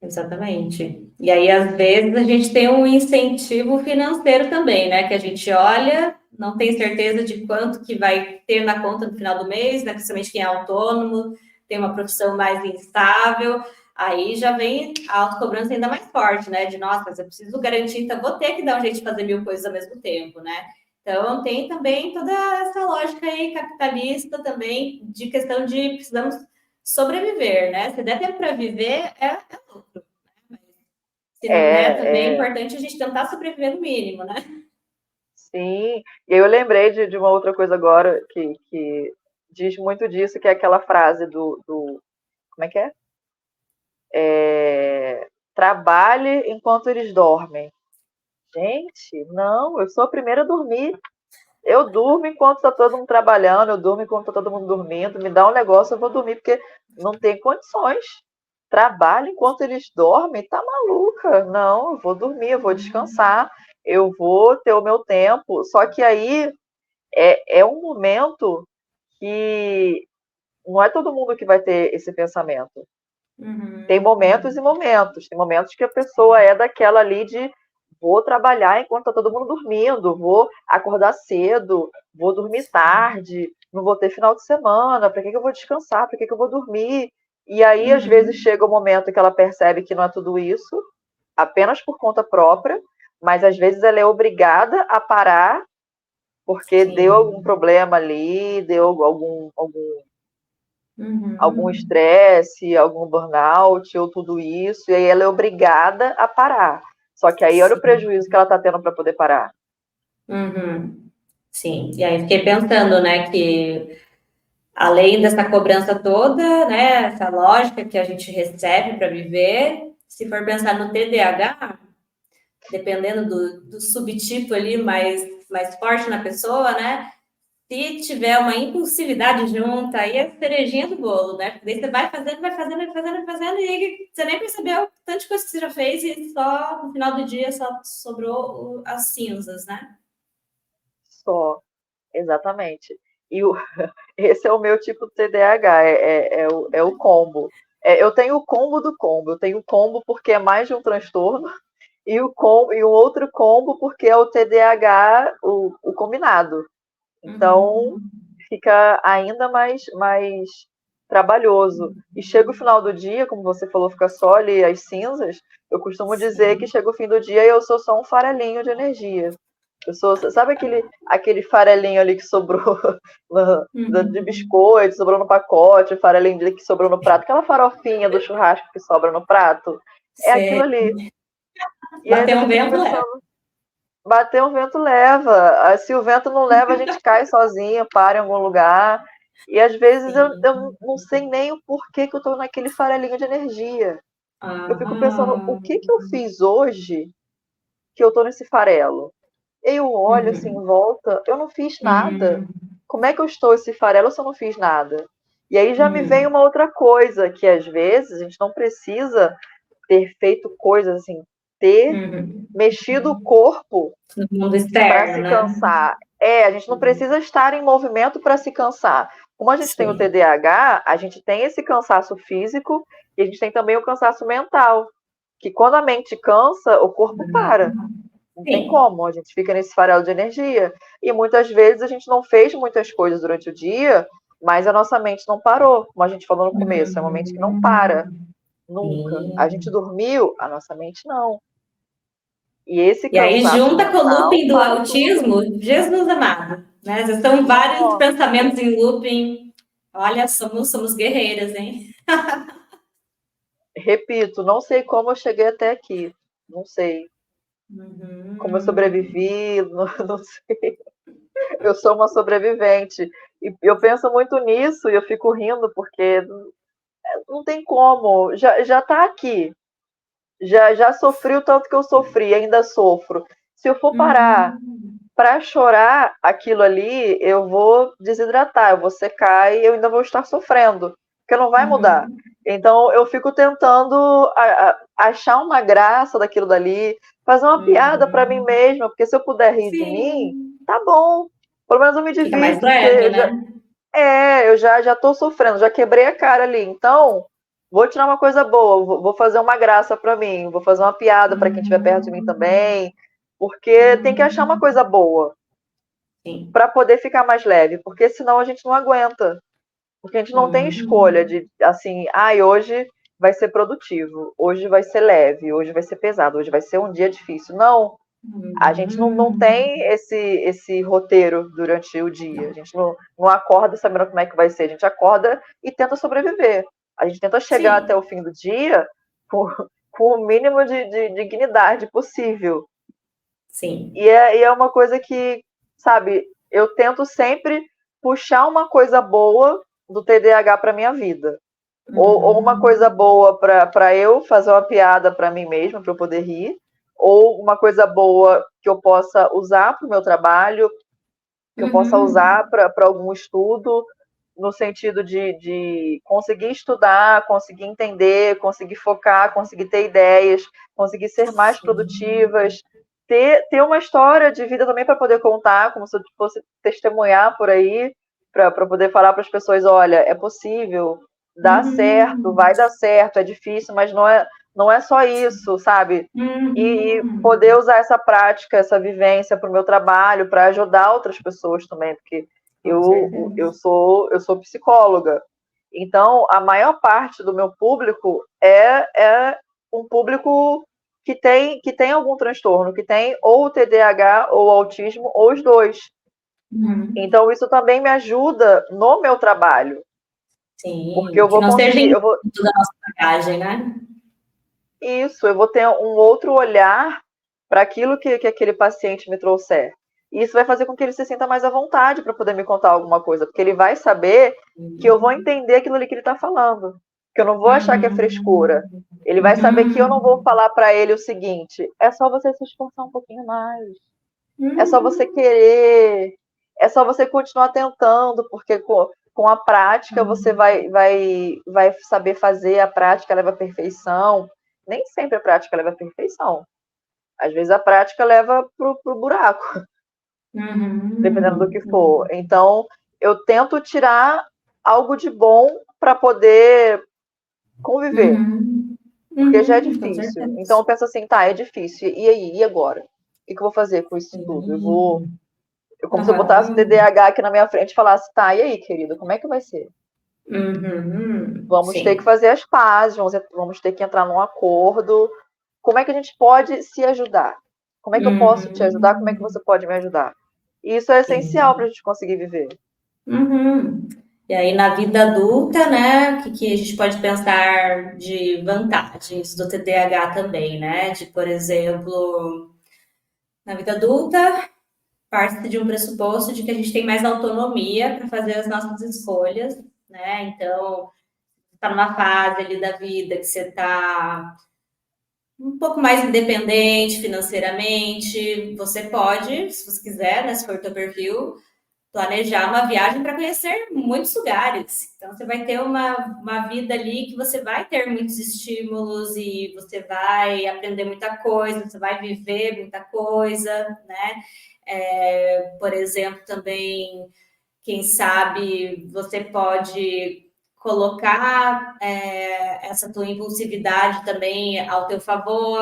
Exatamente. E aí, às vezes, a gente tem um incentivo financeiro também, né? Que a gente olha, não tem certeza de quanto que vai ter na conta no final do mês, né? Principalmente quem é autônomo, tem uma profissão mais instável, aí já vem a autocobrança ainda mais forte, né? De nossa, mas eu preciso garantir, então vou ter que dar um jeito de fazer mil coisas ao mesmo tempo, né? Então tem também toda essa lógica aí capitalista também de questão de precisamos sobreviver, né? Se der tempo para viver, é lucro. Se não der, também é É, importante a gente tentar sobreviver no mínimo, né? sim. E eu lembrei de uma outra coisa agora que diz muito disso, que é aquela frase como é que é? Trabalhe enquanto eles dormem. Gente, não, eu sou a primeira a dormir. Eu durmo enquanto está todo mundo trabalhando, eu durmo enquanto está todo mundo dormindo. Me dá um negócio, eu vou dormir, porque não tem condições. Trabalho enquanto eles dormem, tá maluca? Não, eu vou dormir, eu vou descansar, eu vou ter o meu tempo. Só que aí é um momento que não é todo mundo que vai ter esse pensamento. Tem momentos e Uhum. momentos. Tem momentos que a pessoa é daquela ali de vou trabalhar enquanto está todo mundo dormindo, vou acordar cedo, vou dormir Sim. tarde, não vou ter final de semana, para que, que eu vou descansar, para que, que eu vou dormir? E aí, às vezes, Uhum. chega o momento que ela percebe que não é tudo isso, apenas por conta própria, mas às vezes ela é obrigada a parar porque deu algum Sim. problema ali, deu algum Uhum. estresse, algum burnout ou tudo isso, e aí ela é obrigada a parar. Só que aí olha o Sim. prejuízo que ela está tendo para poder parar. Uhum. Sim. E aí fiquei pensando, né, que além dessa cobrança toda, né, essa lógica que a gente recebe para viver, se for pensar no TDAH, dependendo do subtipo ali mais forte na pessoa, né? Se tiver uma impulsividade junta, aí é a cerejinha do bolo, né? Porque daí você vai fazendo, vai fazendo, vai fazendo, vai fazendo, e aí você nem percebeu tanta coisa que você já fez e só no final do dia só sobrou as cinzas, né? Só, exatamente. E esse é o meu tipo de TDAH, é o combo. Eu tenho o combo do combo. Eu tenho o combo porque é mais de um transtorno, e o outro combo porque é o TDAH, o combinado. Então, Uhum. fica ainda mais trabalhoso. E chega o final do dia, como você falou, fica só ali as cinzas. Eu costumo dizer que Sim. chega o fim do dia e eu sou só um farelinho de energia. Sabe aquele farelinho ali que sobrou de biscoito, sobrou no pacote, o farelinho que sobrou no prato, aquela farofinha do churrasco que sobra no prato, é aquilo Sei. ali. E aí Bater eu um fico vento, leva. pensando, bater um vento leva. Se o vento não leva, a gente cai sozinho, para em algum lugar. E às vezes Sim. eu não sei nem o porquê que eu tô naquele farelinho de energia. Eu fico pensando, o Aham. que que eu fiz hoje que eu tô nesse farelo? Eu olho assim em Uhum. volta, eu não fiz nada. Uhum. Como é que eu estou esse farelo se eu não fiz nada? E aí já me vem Uhum. uma outra coisa, que às vezes a gente não precisa ter feito coisas assim, ter Uhum. mexido o corpo No mundo para externo, se né? cansar. A gente não precisa estar em movimento para se cansar. Como a gente tem o Sim. TDAH, a gente tem esse cansaço físico e a gente tem também o cansaço mental, que quando a mente cansa, o corpo para. Não tem Sim. como, a gente fica nesse farelo de energia. E muitas vezes a gente não fez muitas coisas durante o dia, mas a nossa mente não parou. Como a gente falou no começo, é uma mente que não para, Uhum. nunca. A gente Sim. dormiu, a nossa mente não. E esse E aí cansaço junta com o mental looping do para tudo. autismo, Jesus amado, né? Já são vários Nossa, pensamentos em looping. Olha, somos guerreiras, hein? repito, não sei como eu cheguei até aqui. Não sei como eu Uhum. sobrevivi, não sei. Eu sou uma sobrevivente. E eu penso muito nisso e eu fico rindo porque não tem como. Já tá aqui. Já sofri o tanto que eu sofri, ainda sofro. Se eu for parar Uhum. para chorar aquilo ali, eu vou desidratar, eu vou secar e eu ainda vou estar sofrendo, porque não vai mudar. Uhum. Então eu fico tentando achar uma graça daquilo dali, fazer uma piada para mim Uhum. mesma, porque se eu puder rir de mim, Sim. tá bom. Pelo menos eu me Fica mais divirto, porque leve, né? eu já tô sofrendo, já quebrei a cara ali. Então, vou tirar uma coisa boa, vou fazer uma graça pra mim, vou fazer uma piada pra quem estiver perto de mim Uhum. também, porque tem que achar uma Uhum. coisa boa Sim. pra poder ficar mais leve, porque senão a gente não aguenta. Porque a gente não tem escolha Uhum. de assim, ai, hoje vai ser produtivo, hoje vai ser leve, hoje vai ser pesado, hoje vai ser um dia difícil. Não, a gente não Uhum. tem esse roteiro durante o dia. A Não. gente não acorda sabendo como é que vai ser. A gente acorda e tenta sobreviver. A gente tenta chegar até Sim. o fim do dia com, com o mínimo de dignidade possível. Sim. E é uma coisa que, sabe, eu tento sempre puxar uma coisa boa do TDAH para minha vida. Ou uma coisa Uhum. boa para eu fazer uma piada para mim mesma, para eu poder rir, ou uma coisa boa que eu possa usar para o meu trabalho, que eu possa Uhum. usar para algum estudo, no sentido de conseguir estudar, conseguir entender, conseguir focar, conseguir ter ideias, conseguir ser mais Sim. produtivas, ter uma história de vida também para poder contar, como se eu fosse testemunhar por aí, para poder falar para as pessoas, olha, é possível, dá certo, Uhum. vai dar certo, é difícil, mas não é só isso, sabe? E poder Uhum. usar essa prática, essa vivência para o meu trabalho, para ajudar outras pessoas também, porque Com eu, certeza. eu, sou, eu sou psicóloga. Então, a maior parte do meu público é um público que tem algum transtorno, que tem ou TDAH ou autismo, ou os dois. Uhum. Então, isso também me ajuda no meu trabalho, porque Sim. eu Que vou não seja conseguir, eu vou, muito da nossa bagagem, né? eu vou ter um outro olhar para aquilo que aquele paciente me trouxer. E isso vai fazer com que ele se sinta mais à vontade para poder me contar alguma coisa, porque ele vai saber que eu vou entender aquilo ali que ele está falando, que eu não vou achar que é frescura. Uhum. Ele vai saber que eu não vou Uhum. falar para ele o seguinte: é só você se esforçar um pouquinho mais, é só você Uhum. querer, é só você continuar tentando, porque com a prática você Uhum. vai saber fazer, a prática leva à perfeição. Nem sempre a prática leva à perfeição. Às vezes a prática leva pro buraco, dependendo do que for. Uhum. Então, eu tento tirar algo de bom para poder conviver, Uhum. porque já é Uhum. Com difícil. Então, certeza. eu penso assim, tá, é difícil. E aí? E agora? O que eu vou fazer com isso tudo? Sim. Como se eu botasse o Aham. TDAH aqui na minha frente e falasse, tá, e aí, querido, como é que vai ser? Uhum. Vamos ter que Sim. fazer as pazes, vamos ter que entrar num acordo. Como é que a gente pode se ajudar? Como é que eu posso te ajudar? Como é que Uhum. você pode me ajudar? E isso é essencial para a Sim. gente conseguir viver. Uhum. E aí, na vida adulta, né, que a gente pode pensar de vantagens do TDAH também, né? De, por exemplo, na vida adulta, parte de um pressuposto de que a gente tem mais autonomia para fazer as nossas escolhas, né? Então, está numa fase ali da vida que você está um pouco mais independente financeiramente, você pode, se você quiser, né, se for o teu perfil, planejar uma viagem para conhecer muitos lugares. Então, você vai ter uma vida ali que você vai ter muitos estímulos e você vai aprender muita coisa, você vai viver muita coisa, né? Por exemplo, também, quem sabe você pode colocar essa tua impulsividade também ao teu favor,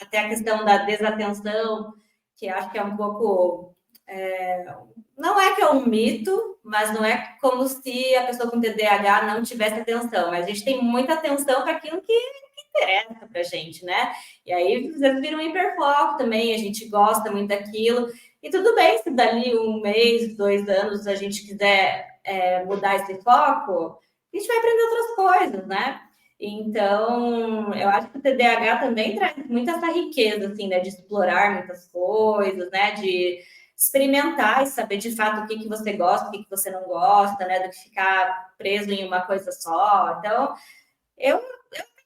até a questão da desatenção, que acho que é um pouco não é que é um mito, mas não é como se a pessoa com TDAH não tivesse atenção, mas a gente tem muita atenção para aquilo que interessa para a gente, né? E aí, às vezes, vira um hiperfoco também, a gente gosta muito daquilo, e tudo bem se dali um mês, 2 anos, a gente quiser mudar esse foco, a gente vai aprender outras coisas, né? Então, eu acho que o TDAH também traz muita essa riqueza, assim, né, de explorar muitas coisas, né, de experimentar e saber de fato o que você gosta, o que você não gosta, né? Do que ficar preso em uma coisa só. Então, eu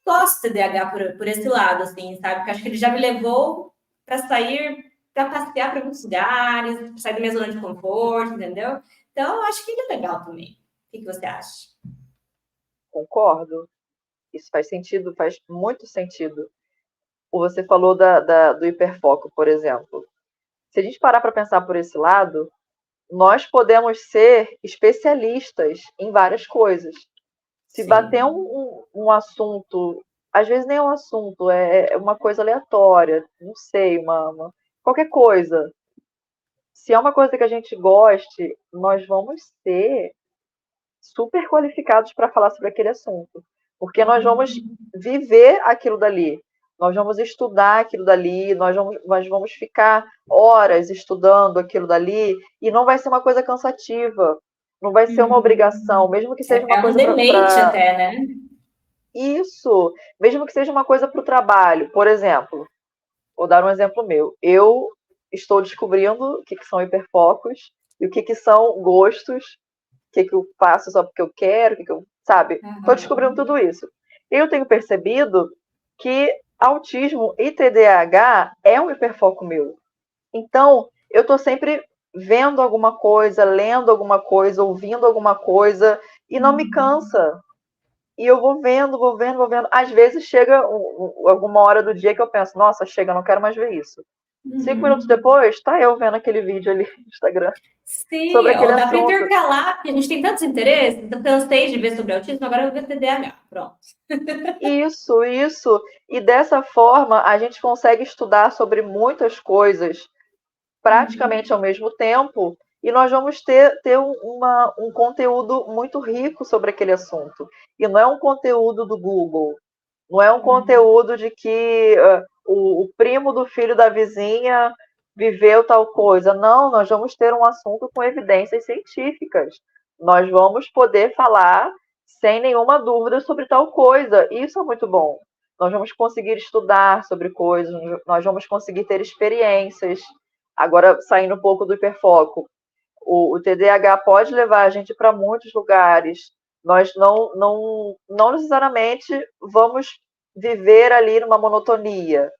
gosto do TDAH por esse lado, assim, sabe? Porque acho que ele já me levou para sair, para passear para muitos lugares, pra sair da minha zona de conforto, entendeu? Então, acho que ele é legal também. O que você acha? Concordo. Isso faz sentido, faz muito sentido. Você falou do hiperfoco, por exemplo. Se a gente parar para pensar por esse lado, nós podemos ser especialistas em várias coisas. Se bater Sim. um assunto, às vezes nem é um assunto, é uma coisa aleatória, não sei, qualquer coisa. Se é uma coisa que a gente goste, nós vamos ser super qualificados para falar sobre aquele assunto, porque nós vamos Uhum. viver aquilo dali, nós vamos estudar aquilo dali, nós vamos ficar horas estudando aquilo dali e não vai ser uma coisa cansativa, não vai ser uma obrigação, Uhum. mesmo que seja uma É um coisa deleite para até, né? isso, mesmo que seja uma coisa para o trabalho, por exemplo. Vou dar um exemplo meu. Eu estou descobrindo o que são hiperfocos e o que são gostos, que eu faço só porque eu quero, o que eu, sabe? Estou descobrindo Uhum. tudo isso. Eu tenho percebido que autismo e TDAH é um hiperfoco meu. Então, eu estou sempre vendo alguma coisa, lendo alguma coisa, ouvindo alguma coisa e não me cansa. E eu vou vendo, vou vendo, vou vendo. Às vezes chega alguma hora do dia que eu penso, nossa, chega, não quero mais ver isso. 5 minutos Uhum. depois, tá eu vendo aquele vídeo ali no Instagram Sim, sobre aquele ou dá para assunto. intercalar, porque a gente tem tantos interesses. Eu cansei de ver sobre autismo, agora eu vou ver TDAH. Pronto. Isso, isso. E dessa forma, a gente consegue estudar sobre muitas coisas praticamente ao mesmo tempo e nós vamos ter um conteúdo muito rico sobre aquele assunto. E não é um conteúdo do Google, não é um conteúdo de que o primo do filho da vizinha viveu tal coisa. Não, nós vamos ter um assunto com evidências científicas. Nós vamos poder falar sem nenhuma dúvida sobre tal coisa. Isso é muito bom. Nós vamos conseguir estudar sobre coisas, nós vamos conseguir ter experiências. Agora, saindo um pouco do hiperfoco, o TDAH pode levar a gente para muitos lugares. Nós não necessariamente vamos viver ali numa monotonia.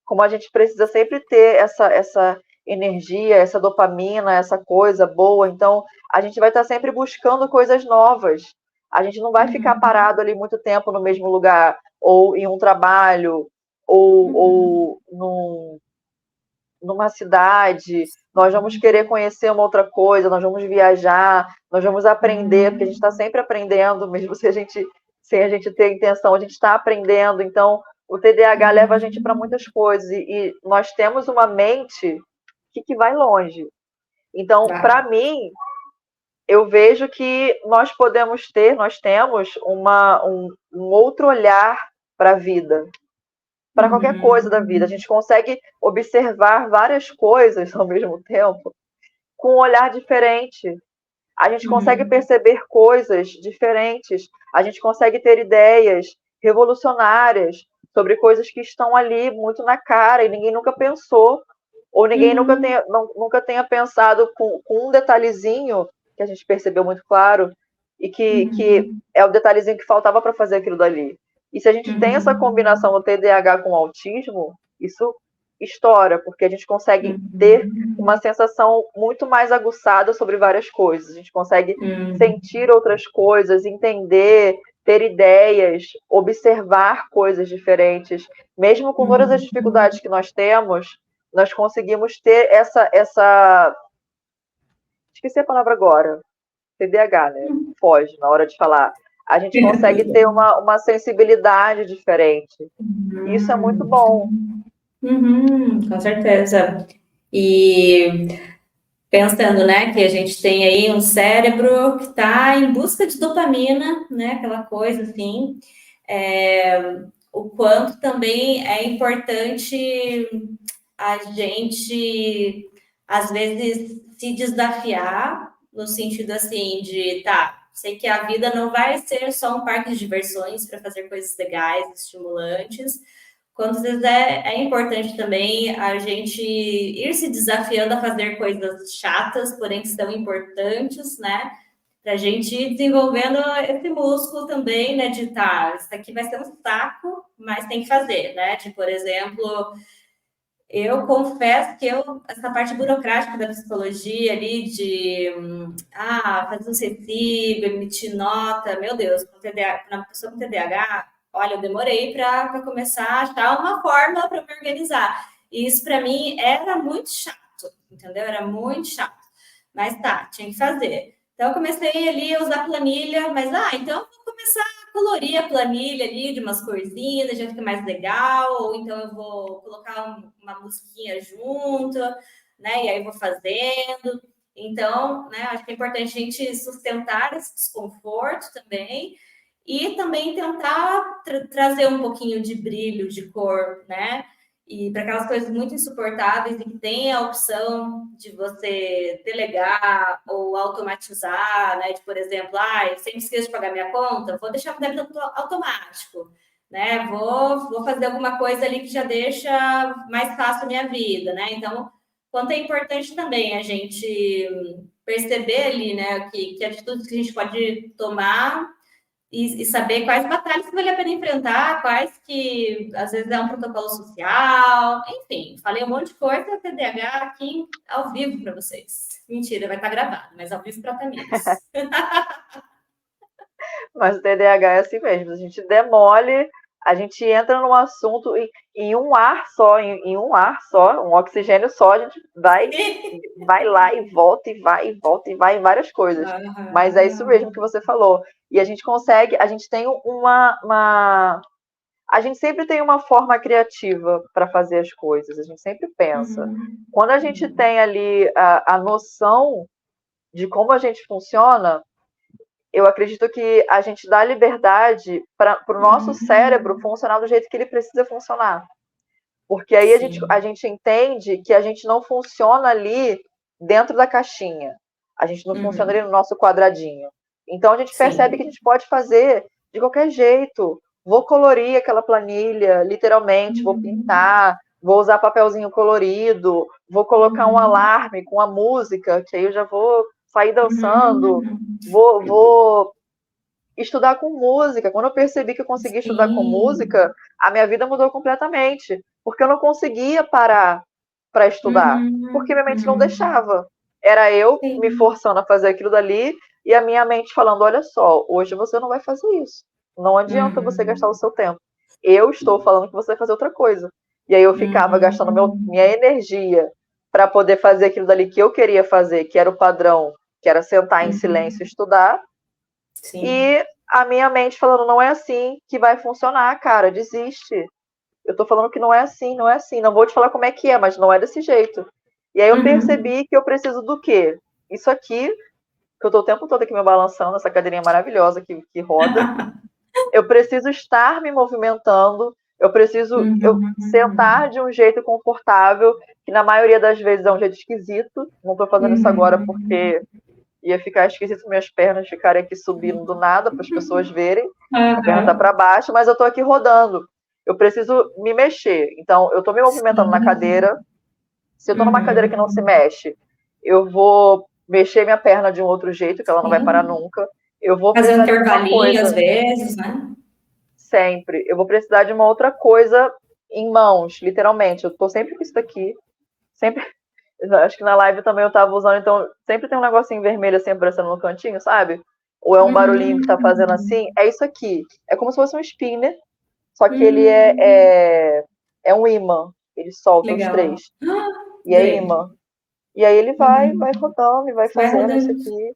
Como a gente precisa sempre ter essa energia, essa dopamina, essa coisa boa, então a gente vai estar sempre buscando coisas novas. A gente não vai ficar parado ali muito tempo no mesmo lugar, ou em um trabalho, ou numa cidade, nós vamos querer conhecer uma outra coisa, nós vamos viajar, nós vamos aprender, porque a gente está sempre aprendendo, mesmo se a gente, sem a gente ter intenção, a gente está aprendendo. Então, o TDAH leva a gente para muitas coisas e nós temos uma mente que vai longe. Então, Vai. para mim, eu vejo que nós temos um outro olhar para a vida. para qualquer coisa da vida. A gente consegue observar várias coisas ao mesmo tempo com um olhar diferente. A gente consegue Uhum. perceber coisas diferentes. A gente consegue ter ideias revolucionárias sobre coisas que estão ali muito na cara e ninguém nunca pensou, ou ninguém Uhum. nunca tenha pensado com um detalhezinho que a gente percebeu muito claro e que Uhum. é o detalhezinho que faltava para fazer aquilo dali. E se a gente tem essa Uhum. combinação do TDAH com o autismo, isso estoura, porque a gente consegue ter uma Uhum. sensação muito mais aguçada sobre várias coisas. A gente consegue Uhum. sentir outras coisas, entender, ter ideias, observar coisas diferentes. Mesmo com todas as Uhum. dificuldades que nós temos, nós conseguimos ter essa. Esqueci a palavra agora. TDAH, né? Foge na hora de falar. A gente consegue ter uma sensibilidade diferente. Isso é muito bom. Com certeza. E pensando, né, que a gente tem aí um cérebro que está em busca de dopamina, né, aquela coisa assim, o quanto também é importante a gente, às vezes, se desafiar, no sentido assim de, tá, sei que a vida não vai ser só um parque de diversões para fazer coisas legais, estimulantes, quantas vezes é importante também a gente ir se desafiando a fazer coisas chatas, porém que são importantes, né? Para a gente ir desenvolvendo esse músculo também, né? De tá, isso aqui vai ser um saco, mas tem que fazer, né? De, por exemplo, eu confesso que essa parte burocrática da psicologia ali, de fazer um recibo, emitir nota, meu Deus, com TDAH, na pessoa com TDAH, olha, eu demorei para começar a achar uma forma para me organizar. E isso para mim era muito chato, entendeu? Era muito chato. Mas tá, tinha que fazer. Então eu comecei ali a usar planilha, mas então eu vou começar colorir a planilha ali de umas corzinhas, já fica mais legal, ou então eu vou colocar uma musiquinha junto, né? E aí vou fazendo. Então, né, acho que é importante a gente sustentar esse desconforto também e também tentar trazer um pouquinho de brilho, de cor, né? E para aquelas coisas muito insuportáveis e que tem a opção de você delegar ou automatizar, né? De, por exemplo, sempre esqueço de pagar minha conta, vou deixar o débito automático, né? Vou fazer alguma coisa ali que já deixa mais fácil a minha vida, né? Então, quanto é importante também a gente perceber ali, né, que atitudes que a gente pode tomar e saber quais batalhas que vale a pena enfrentar, quais que às vezes é um protocolo social, enfim, falei um monte de coisa, TDAH aqui ao vivo para vocês. Mentira, vai estar gravado, mas ao vivo para Tamiris. Mas o TDAH é assim mesmo, a gente demole, a gente entra num assunto em um ar só, em um ar só, um oxigênio só, a gente vai lá e volta, e vai, e volta, e vai em várias coisas. Mas é isso mesmo que você falou. E a gente consegue, a gente tem a gente sempre tem uma forma criativa para fazer as coisas, a gente sempre pensa. Uhum, Quando a gente uhum, tem ali a noção de como a gente funciona, eu acredito que a gente dá liberdade para o nosso cérebro uhum. funcionar do jeito que ele precisa funcionar. Porque aí a Sim. gente entende que a gente não funciona ali dentro da caixinha. A gente não funciona ali Uhum, no nosso quadradinho. Então a gente percebe que a sim. gente pode fazer de qualquer jeito. Vou colorir aquela planilha, literalmente, vou Uhum, pintar, vou usar papelzinho colorido, vou colocar um uhum, alarme com a música, que aí eu já vou sair dançando, uhum. vou estudar com música. Quando eu percebi que eu consegui estudar com Sim. música, a minha vida mudou completamente, porque eu não conseguia parar para estudar, porque Uhum, minha mente não uhum. deixava. Era eu me Sim. forçando a fazer aquilo dali e a minha mente falando: olha só, hoje você não vai fazer isso. Não adianta você gastar o Uhum, seu tempo. Eu estou falando que você vai fazer outra coisa. E aí eu ficava gastando minha uhum, energia para poder fazer aquilo dali que eu queria fazer, que era o padrão, que era sentar em silêncio e uhum. estudar, Sim. e a minha mente falando, não é assim que vai funcionar, cara, desiste. Eu tô falando que não é assim, não é assim. Não vou te falar como é que é, mas não é desse jeito. E aí eu Uhum. percebi que eu preciso do quê? Isso aqui, que eu tô o tempo todo aqui me balançando, essa cadeirinha maravilhosa que roda. Eu preciso estar me movimentando Eu preciso sentar de um jeito confortável, que na maioria das vezes é um jeito esquisito. Não estou fazendo isso agora porque ia ficar esquisito minhas pernas ficarem aqui subindo do nada para as pessoas verem. A perna está para baixo, mas eu estou aqui rodando. Eu preciso me mexer. Então, eu estou me movimentando na cadeira. Se eu estou numa cadeira que não se mexe, eu vou mexer minha perna de um outro jeito, que ela não vai parar nunca. Eu vou Fazer um precisar de alguma intervalinho às coisa. vezes, né? Sempre. Eu vou precisar de uma outra coisa em mãos, literalmente. Eu tô sempre com isso daqui. Sempre. Acho que na live também eu tava usando, então sempre tem um negocinho vermelho assim aparecendo no cantinho, sabe? Ou é um barulhinho que tá fazendo assim. É isso aqui. É como se fosse um spinner, só que ele é um imã. Ele solta os Legal. três. E é imã. E aí ele vai rodando e vai Vai fazendo isso rodando. aqui.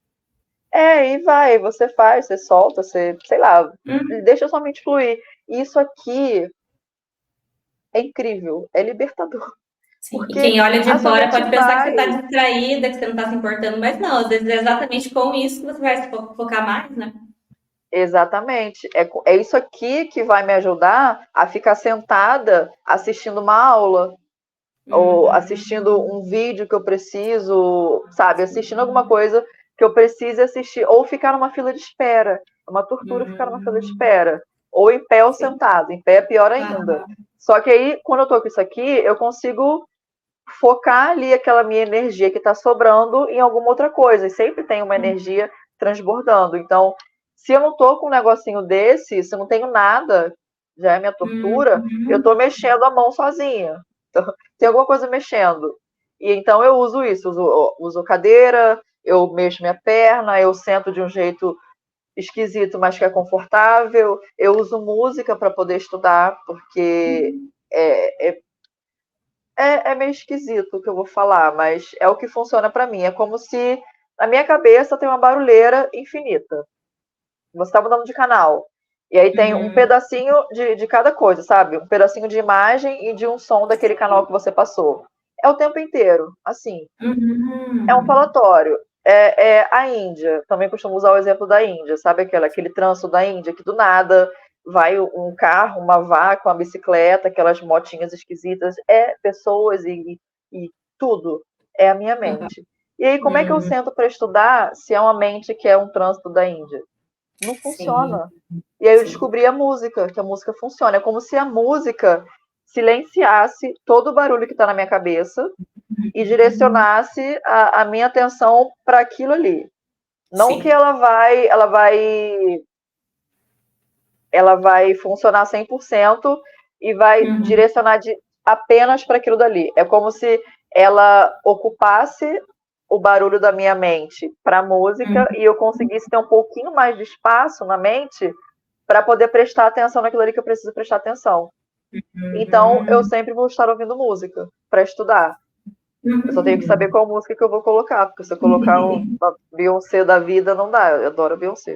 É, e vai, você faz, você solta, você, sei lá, deixa sua mente fluir. Isso aqui é incrível, é libertador, Sim. E porque quem olha a de sua fora mente pode pensar que você vai. está distraída, que você não está se importando, mas não, às vezes é exatamente com isso que você vai se focar mais, né? Exatamente. É isso aqui que vai me ajudar a ficar sentada assistindo uma aula, ou assistindo um vídeo que eu preciso, sabe, assistindo alguma coisa que eu precise assistir, ou ficar numa fila de espera. É uma tortura ficar numa fila de espera. Ou em pé ou Sim. sentado. Em pé é pior ainda. Aham. Só que aí, quando eu tô com isso aqui, eu consigo focar ali aquela minha energia que está sobrando em alguma outra coisa. E sempre tem uma energia transbordando. Então, se eu não tô com um negocinho desse, se eu não tenho nada, já é minha tortura, eu tô mexendo a mão sozinha. Então, tem alguma coisa mexendo. E então eu uso isso, uso cadeira, eu mexo minha perna, eu sento de um jeito esquisito, mas que é confortável. Eu uso música para poder estudar, porque é meio esquisito o que eu vou falar, mas é o que funciona para mim. É como se na minha cabeça tem uma barulheira infinita. Você está mudando de canal. E aí tem um pedacinho de cada coisa, sabe? Um pedacinho de imagem e de um som daquele canal que você passou. É o tempo inteiro, assim. É um falatório. É a Índia. Também costumo usar o exemplo da Índia, sabe aquele trânsito da Índia que do nada vai um carro, uma vaca, uma bicicleta, aquelas motinhas esquisitas, é pessoas e tudo. É a minha mente. E aí, como é que eu sento para estudar se é uma mente que é um trânsito da Índia? Não Sim, funciona. E aí eu sim. descobri a música, que a música funciona. É como se a música silenciasse todo o barulho que está na minha cabeça e direcionasse a minha atenção para aquilo ali. Não que Sim. ela vai funcionar 100% e vai direcionar apenas para aquilo dali. É como se ela ocupasse o barulho da minha mente para a música e eu conseguisse ter um pouquinho mais de espaço na mente para poder prestar atenção naquilo ali que eu preciso prestar atenção. Então, eu sempre vou estar ouvindo música para estudar. Eu só tenho que saber qual música que eu vou colocar, porque se eu colocar uma Beyoncé da vida, não dá. Eu adoro a Beyoncé,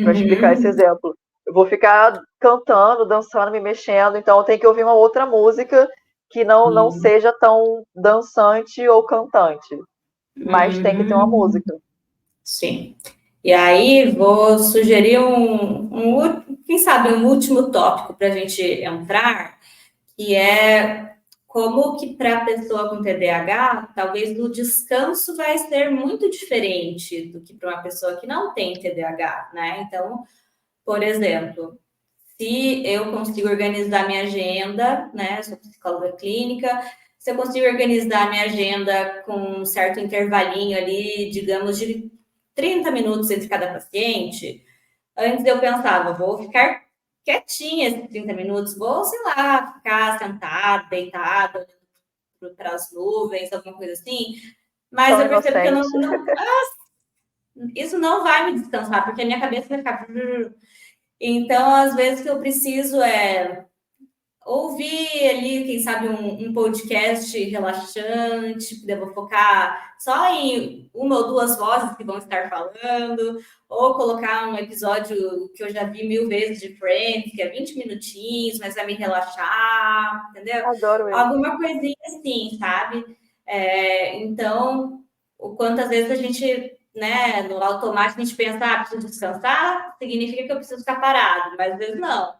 para explicar esse exemplo. Eu vou ficar cantando, dançando, me mexendo, então eu tenho que ouvir uma outra música que não seja tão dançante ou cantante, mas tem que ter uma música. Sim. E aí vou sugerir quem sabe, um último tópico para a gente entrar, que é como que para a pessoa com TDAH, talvez o descanso vai ser muito diferente do que para uma pessoa que não tem TDAH, né? Então, por exemplo, se eu consigo organizar minha agenda, né? Eu sou psicóloga clínica, se eu consigo organizar minha agenda com um certo intervalinho ali, digamos, de 30 minutos entre cada paciente, antes eu pensava, vou ficar quietinha esses 30 minutos, vou, sei lá, ficar sentada, deitada, para as nuvens, alguma coisa assim, mas Tão eu percebo que eu inocente. isso não vai me descansar, porque a minha cabeça vai ficar. Então, às vezes, o que eu preciso é ouvir ali, quem sabe, um podcast relaxante, que eu vou focar só em uma ou duas vozes que vão estar falando, ou colocar um episódio que eu já vi 1000 vezes de Friends, que é 20 minutinhos, mas vai me relaxar, entendeu? Adoro ele. Alguma coisinha assim, sabe? Então, o quantas vezes a gente, né, no automático, a gente pensa, preciso descansar, significa que eu preciso ficar parado, mas às vezes não.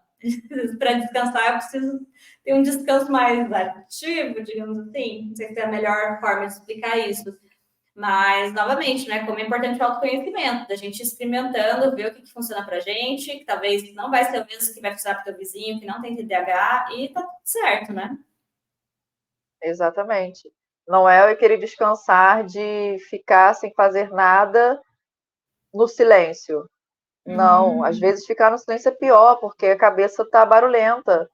Para descansar, eu preciso ter um descanso mais ativo, digamos assim. Não sei se é a melhor forma de explicar isso. Mas, novamente, né, como é importante o autoconhecimento, da gente experimentando, ver o que funciona pra gente, que talvez não vai ser o mesmo que vai funcionar para o teu vizinho, que não tem TDAH, e tá tudo certo, né? Exatamente. Não é eu querer descansar de ficar sem fazer nada no silêncio. Não, às vezes ficar no silêncio é pior, porque a cabeça tá barulhenta.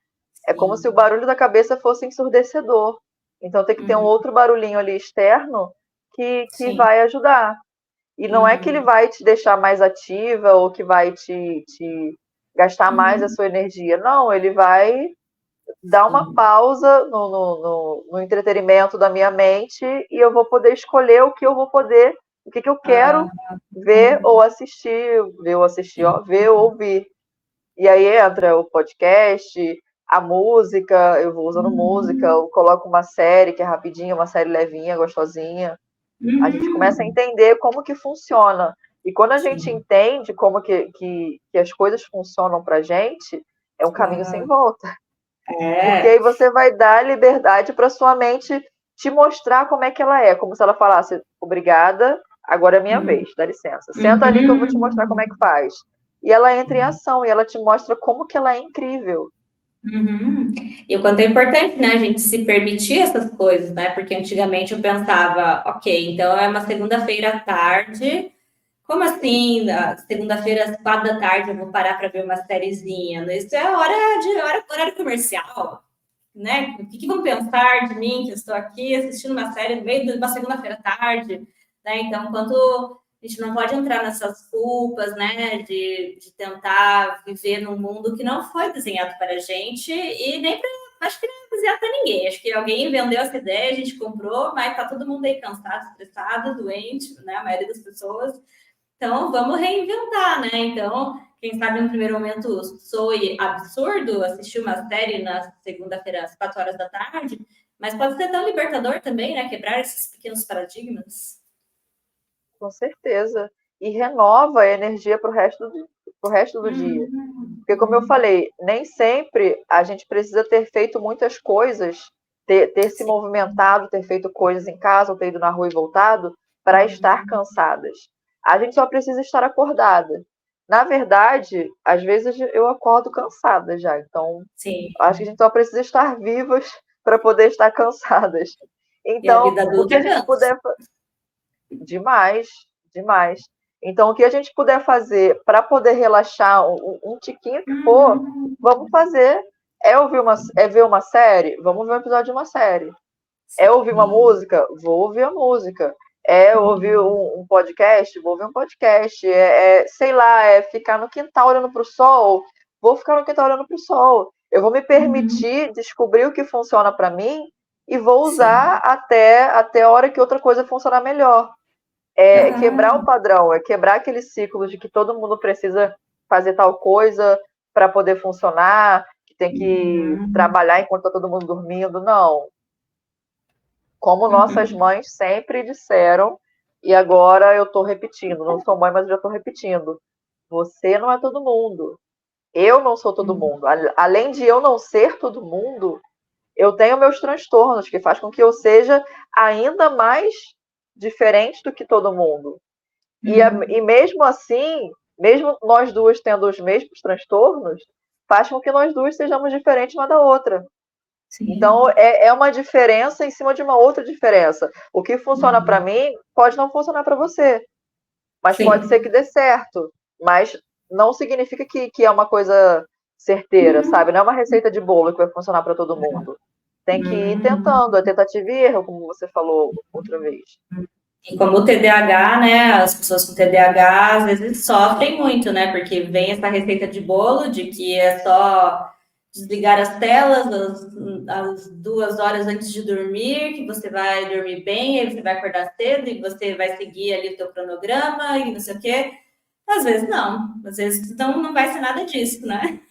É como se o Sim. barulho da cabeça fosse ensurdecedor. Então tem que ter um outro barulhinho ali externo que Sim. vai ajudar. E não é que ele Uhum. vai te deixar mais ativa ou que vai te gastar mais a Uhum. sua energia. Não, ele vai dar uma Sim. pausa no entretenimento da minha mente e eu vou poder escolher o que eu vou poder, o que eu Ah, quero ver ou assistir, ó, sim. ver ou ouvir. E aí entra o podcast, a música, eu vou usando música, Uhum. eu coloco uma série que é rapidinha, uma série levinha, gostosinha. A gente começa a Uhum. entender como que funciona. E quando a gente Sim. entende como que as coisas funcionam pra gente, é um caminho sem Aham. volta. Porque É. aí você vai dar liberdade para sua mente te mostrar como é que ela é, como se ela falasse: obrigada, agora é minha Uhum. vez, dá licença. Senta ali que eu vou te mostrar como é que Uhum. faz. E ela entra em ação e ela te mostra como que ela é incrível. Uhum. E o quanto é importante, né, a gente se permitir essas coisas, né? Porque antigamente eu pensava, ok, então é uma segunda-feira à tarde. Como assim? Na segunda-feira, às 4 da tarde, eu vou parar para ver uma sériezinha? Isso é horário comercial, né? O que vão pensar de mim que eu estou aqui assistindo uma série no meio de uma segunda-feira à tarde, né? Então, quanto a gente não pode entrar nessas culpas, né? De tentar viver num mundo que não foi desenhado para a gente e nem para. Acho que nem é desenhado para ninguém. Acho que alguém vendeu essa ideia, a gente comprou, mas tá todo mundo aí cansado, estressado, doente, né? A maioria das pessoas. Então, vamos reinventar, né? Então, quem sabe no primeiro momento soe absurdo assistir uma série na segunda-feira às 4 horas da tarde, mas pode ser tão libertador também, né? Quebrar esses pequenos paradigmas. Com certeza. E renova a energia pro resto do dia. Porque, como eu Uhum. falei, nem sempre a gente precisa ter feito muitas coisas, ter se Sim. movimentado, ter feito coisas em casa, ou ter ido na rua e voltado, para estar Uhum. cansadas. A gente só precisa estar acordada. Na verdade, às vezes eu acordo cansada já. Então, Sim. acho que a gente só precisa estar vivas para poder estar cansadas. E a Então, vida o que adulta a é gente cansa. puder. Demais, demais. Então, o que a gente puder fazer para poder relaxar um tiquinho que for, Uhum. vamos fazer. É ver uma série? Vamos ver um episódio de uma série. É ouvir uma Sim. música? Vou ouvir a música. É ouvir Uhum. um podcast? Vou ouvir um podcast. Sei lá, é ficar no quintal olhando para o sol? Vou ficar no quintal olhando para o sol. Eu vou me Uhum. permitir descobrir o que funciona para mim e vou usar Sim. até a hora que outra coisa funcionar melhor. É quebrar o Aham. padrão, é quebrar aquele ciclo de que todo mundo precisa fazer tal coisa para poder funcionar, que tem que Uhum. trabalhar enquanto está todo mundo dormindo. Não. Como nossas Uhum. mães sempre disseram, e agora eu estou repetindo, não sou mãe, mas eu já estou repetindo. Você não é todo mundo. Eu não sou todo Uhum. mundo. Além de eu não ser todo mundo, eu tenho meus transtornos, que faz com que eu seja ainda mais diferente do que todo mundo. E Uhum. mesmo assim, mesmo nós duas tendo os mesmos transtornos, faz com que nós duas sejamos diferentes uma da outra. Então, Sim. é uma diferença em cima de uma outra diferença. O que funciona para Uhum. mim pode não funcionar para você, mas pode ser que Sim. dê certo. Mas não significa que é uma coisa certeira, Uhum. sabe? Não é uma receita de bolo que vai funcionar para todo mundo. Tem que ir Uhum. tentando, é tentativa e erro, como você falou outra vez. E como o TDAH, né, as pessoas com TDAH às vezes sofrem muito, né, porque vem essa receita de bolo de que é só desligar as telas às 2 horas antes de dormir, que você vai dormir bem, aí você vai acordar cedo e você vai seguir ali o teu cronograma e não sei o quê. Às vezes não, às vezes não vai ser nada disso, né?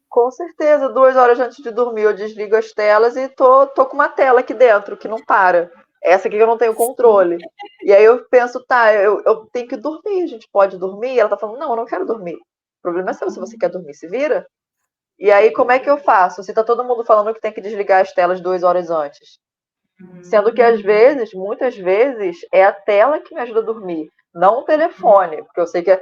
Com certeza, 2 horas antes de dormir eu desligo as telas e tô com uma tela aqui dentro que não para. Essa aqui que eu não tenho controle. E aí eu penso, tá, eu tenho que dormir, a gente pode dormir? E ela tá falando, não, eu não quero dormir. O problema é seu, se você quer dormir, se vira. E aí, como é que eu faço? Se tá todo mundo falando que tem que desligar as telas 2 horas antes. Sendo que, às vezes, muitas vezes, é a tela que me ajuda a dormir, não o telefone. Porque eu sei que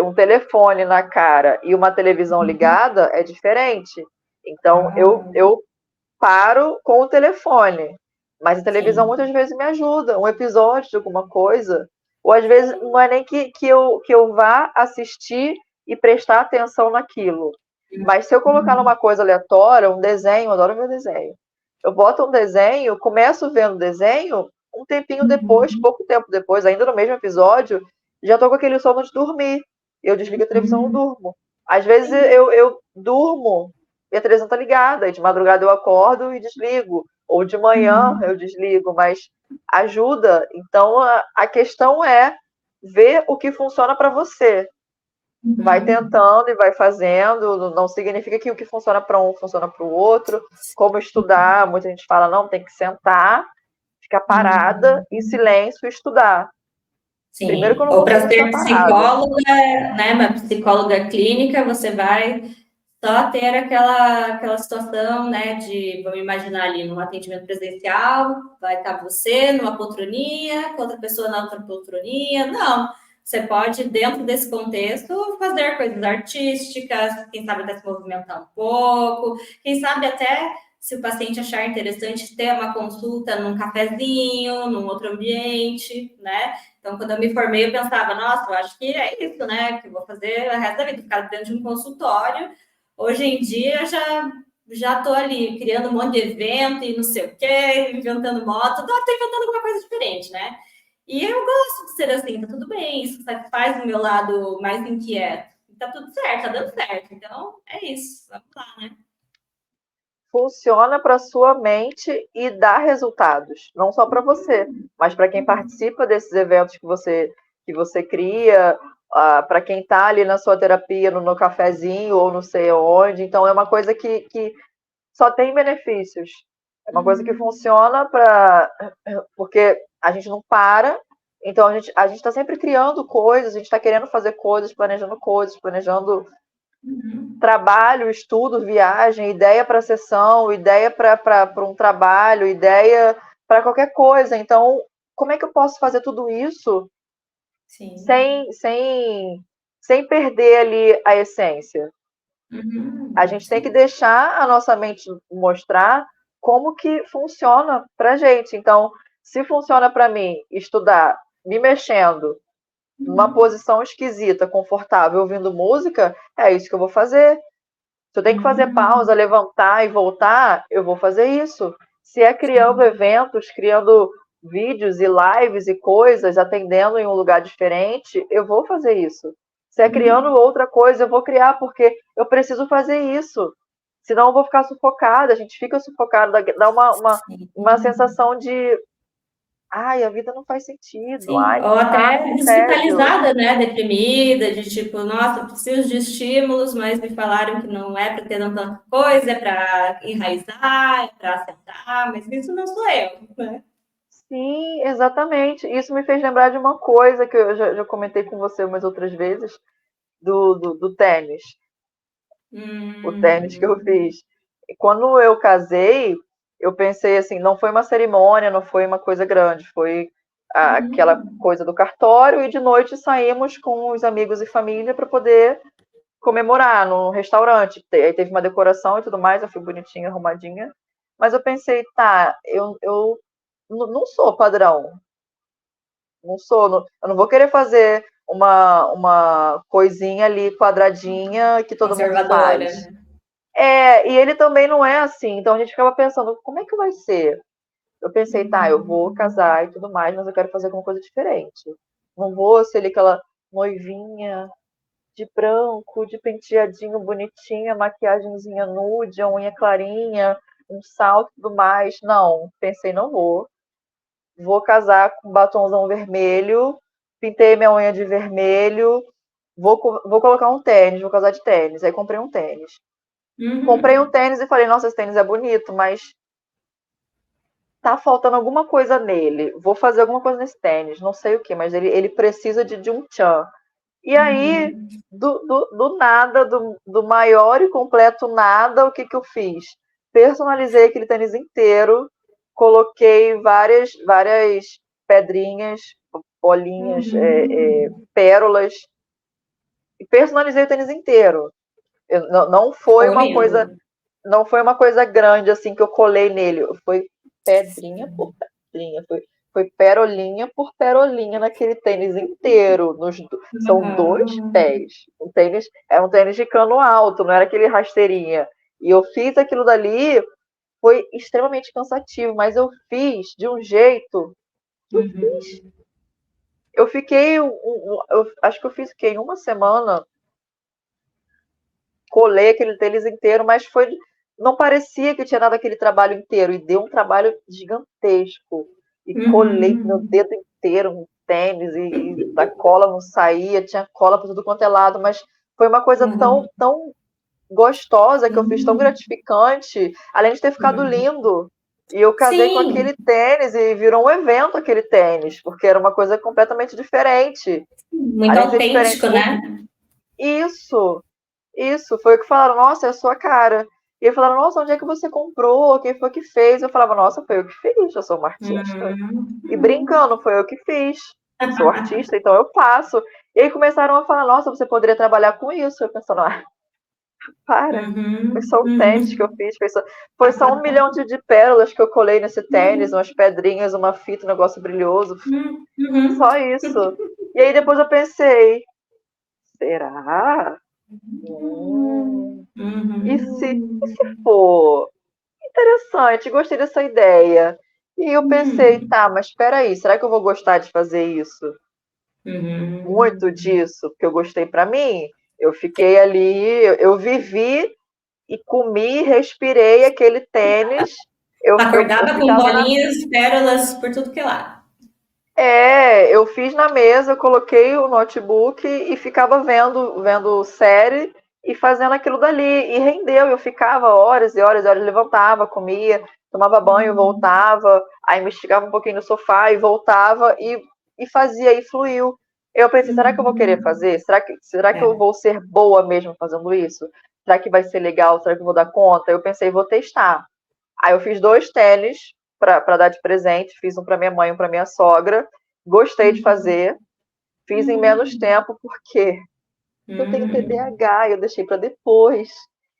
um telefone na cara e uma televisão ligada é diferente. Então, eu paro com o telefone. Mas a televisão Sim. muitas vezes me ajuda, um episódio de alguma coisa. Ou às vezes não é nem que eu vá assistir e prestar atenção naquilo. Mas se eu colocar numa coisa aleatória, um desenho, eu adoro ver desenho. Eu boto um desenho, começo vendo desenho, um tempinho depois, pouco tempo depois, ainda no mesmo episódio, já tô com aquele sono de dormir. Eu desligo a televisão e durmo. Às vezes eu durmo e a televisão tá ligada, e de madrugada eu acordo e desligo, ou de manhã eu desligo, mas ajuda. Então a questão é ver o que funciona para você. Vai tentando e vai fazendo, não significa que o que funciona para um funciona para o outro. Como estudar, muita gente fala, não, tem que sentar, ficar parada, em silêncio e estudar. Primeiro que eu Sim, não ou consigo para ficar ser parada. psicóloga, né, uma psicóloga clínica, você vai só ter aquela situação, né, de, vamos imaginar ali, num atendimento presencial, vai estar você numa poltroninha, com outra pessoa na outra poltroninha. Não, você pode, dentro desse contexto, fazer coisas artísticas, quem sabe até se movimentar um pouco, quem sabe até, se o paciente achar interessante, ter uma consulta num cafezinho, num outro ambiente, né? Então, quando eu me formei, eu pensava, nossa, eu acho que é isso, né? Que eu vou fazer o resto da vida, ficar dentro de um consultório. Hoje em dia, já estou ali criando um monte de evento e não sei o quê, inventando moto, estou inventando alguma coisa diferente, né? E eu gosto de ser assim, tá tudo bem, isso satisfaz o meu lado mais inquieto. Tá tudo certo, tá dando certo. Então, é isso, vamos lá, né? Funciona para sua mente e dá resultados, não só para você, mas para quem participa desses eventos que você cria, para quem está ali na sua terapia, no cafezinho ou não sei onde. Então é uma coisa que só tem benefícios. É uma coisa que funciona porque a gente não para. Então a gente está sempre criando coisas, a gente está querendo fazer coisas, planejando trabalho, estudo, viagem, ideia para sessão, ideia para um trabalho, ideia para qualquer coisa. Então, como é que eu posso fazer tudo isso Sim. sem perder ali a essência? A gente tem que Sim. deixar a nossa mente mostrar como que funciona para gente. Então, se funciona para mim estudar me mexendo numa posição esquisita, confortável, ouvindo música, é isso que eu vou fazer. Se eu tenho que fazer pausa, levantar e voltar, eu vou fazer isso. Se é criando eventos, criando vídeos e lives e coisas, atendendo em um lugar diferente, eu vou fazer isso. Se é criando outra coisa, eu vou criar, porque eu preciso fazer isso. Senão eu vou ficar sufocada, a gente fica sufocado, dá uma sensação de ai, a vida não faz sentido, Sim, ai, ou que saco, até que tédio. desvitalizada, né? Deprimida, de tipo, nossa, preciso de estímulos, mas me falaram que não é para ter tanta coisa, é para enraizar, é para acertar, mas isso não sou eu, né? Sim, exatamente. Isso me fez lembrar de uma coisa que eu já comentei com você umas outras vezes, do tênis. O tênis que eu Hum, fiz. E quando eu casei, eu pensei assim, não foi uma cerimônia, não foi uma coisa grande, foi aquela coisa do cartório e de noite saímos com os amigos e família para poder comemorar no restaurante. Aí teve uma decoração e tudo mais, eu fui bonitinha, arrumadinha. Mas eu pensei, tá, eu não sou padrão, não sou, eu não vou querer fazer uma coisinha ali quadradinha que todo mundo conservadora. faz. É, e ele também não é assim, então a gente ficava pensando, como é que vai ser? Eu pensei, tá, eu vou casar e tudo mais, mas eu quero fazer alguma coisa diferente. Não vou ser ali aquela noivinha de branco, de penteadinho bonitinha, maquiagemzinha nude, a unha clarinha, um salto e tudo mais. Não, pensei, não vou. Vou casar com batonzão vermelho, pintei minha unha de vermelho, vou colocar um tênis, vou casar de tênis. Aí comprei um tênis. Comprei um tênis e falei, nossa, esse tênis é bonito, mas tá faltando alguma coisa nele. Vou fazer alguma coisa nesse tênis, não sei o que, mas ele precisa de um tchan. E aí, Uhum. do nada, do maior e completo nada, o que que eu fiz? Personalizei aquele tênis inteiro, coloquei várias pedrinhas, bolinhas, Uhum. pérolas, e personalizei o tênis inteiro. Não foi Ficou uma lindo. coisa, não foi uma coisa grande assim que eu colei nele. Foi pedrinha por pedrinha, foi perolinha por perolinha naquele tênis inteiro. São dois Uhum. pés. O tênis é um tênis de cano alto, não era aquele rasteirinha. E eu fiz aquilo dali, foi extremamente cansativo, mas eu fiz de um jeito. Uhum. Eu fiquei, eu acho que eu fiz o quê? Em uma semana colei aquele tênis inteiro, mas foi, não parecia que tinha dado aquele trabalho inteiro, e deu um trabalho gigantesco. E colei meu Uhum. dedo inteiro no tênis, e a cola não saía, tinha cola por tudo quanto é lado, mas foi uma coisa Uhum. tão gostosa que eu fiz, tão Uhum. gratificante, além de ter ficado Uhum. lindo. E eu casei com Sim, aquele tênis e virou um evento aquele tênis, porque era uma coisa completamente diferente. muito Além de ser diferente autêntico, por né? isso. Isso, foi o que falaram, nossa, é a sua cara. E aí falaram, nossa, onde é que você comprou? Quem foi que fez? Eu falava, nossa, foi eu que fiz, eu sou uma artista. E Uhum. brincando, foi eu que fiz. Sou artista, então eu faço. E aí começaram a falar, nossa, você poderia trabalhar com isso. Eu pensando, ah, para. Foi Uhum. só um tênis que eu Uhum. fiz, foi só 1 milhão de pérolas que eu colei nesse tênis, umas pedrinhas, uma fita, um negócio brilhoso. Uhum. Só isso. E aí depois eu pensei, será? Hum, e se Uhum. for? Interessante, gostei dessa ideia. E eu pensei, Uhum. tá, mas espera aí, será que eu vou gostar de fazer isso? Muito Uhum. disso, porque eu gostei para mim. Eu fiquei ali, eu vivi e comi, respirei aquele tênis. Eu Acordava com ficava na. bolinhas, pérolas por tudo que é lá. Eu fiz na mesa, coloquei o notebook e ficava vendo série e fazendo aquilo dali. E rendeu, eu ficava horas e horas e horas, levantava, comia, tomava banho, Uhum. voltava, aí me esticava um pouquinho no sofá e voltava e fazia, e fluiu. Eu pensei, será que eu vou querer Uhum. fazer? Será que eu É. vou ser boa mesmo fazendo isso? Será que vai ser legal? Será que eu vou dar conta? Eu pensei, vou testar. Aí eu fiz 2 tênis para dar de presente, fiz um para minha mãe e um para minha sogra. Gostei de Uhum. fazer, fiz em menos Uhum. tempo porque eu tenho Uhum. TDAH, eu deixei para depois.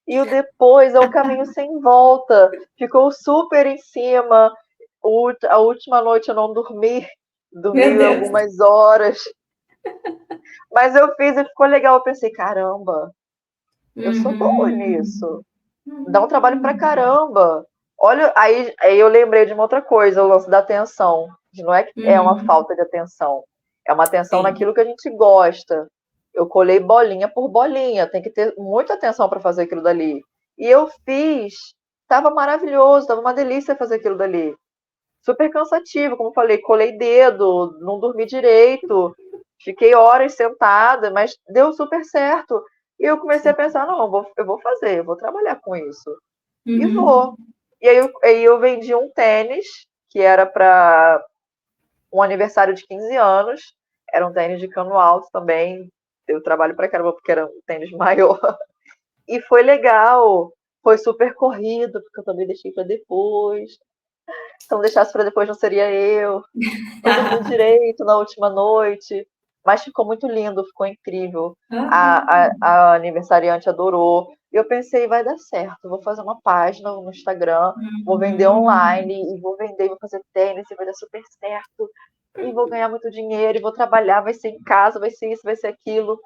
E o depois é o caminho sem volta. Ficou super em cima. A última noite eu não dormi, Meu dormi Deus. algumas horas, mas eu fiz e ficou legal. Eu pensei, caramba, eu sou boa Uhum. nisso. Dá um trabalho pra Uhum. caramba. Olha, aí eu lembrei de uma outra coisa, o lance da atenção. Que não é que é uma Uhum. falta de atenção, é uma atenção Sim. naquilo que a gente gosta. Eu colei bolinha por bolinha, tem que ter muita atenção para fazer aquilo dali. E eu fiz, tava maravilhoso, tava uma delícia fazer aquilo dali. Super cansativo, como eu falei, colei dedo, não dormi direito, fiquei horas sentada, mas deu super certo. E eu comecei a pensar, não, eu vou fazer, eu vou trabalhar com isso. E vou. Uhum. E aí eu vendi um tênis, que era para um aniversário de 15 anos. Era um tênis de cano alto também. Deu trabalho pra caramba, porque era um tênis maior. E foi legal. Foi super corrido, porque eu também deixei para depois. Se eu não deixasse para depois, não seria eu. Não dormi direito na última noite, mas ficou muito lindo, ficou incrível. A, a, Uhum. a aniversariante adorou. E eu pensei, vai dar certo, vou fazer uma página no Instagram, vou vender online, e vou vender, vou fazer tênis, e vai dar super certo. E vou ganhar muito dinheiro, e vou trabalhar, vai ser em casa, vai ser isso, vai ser aquilo.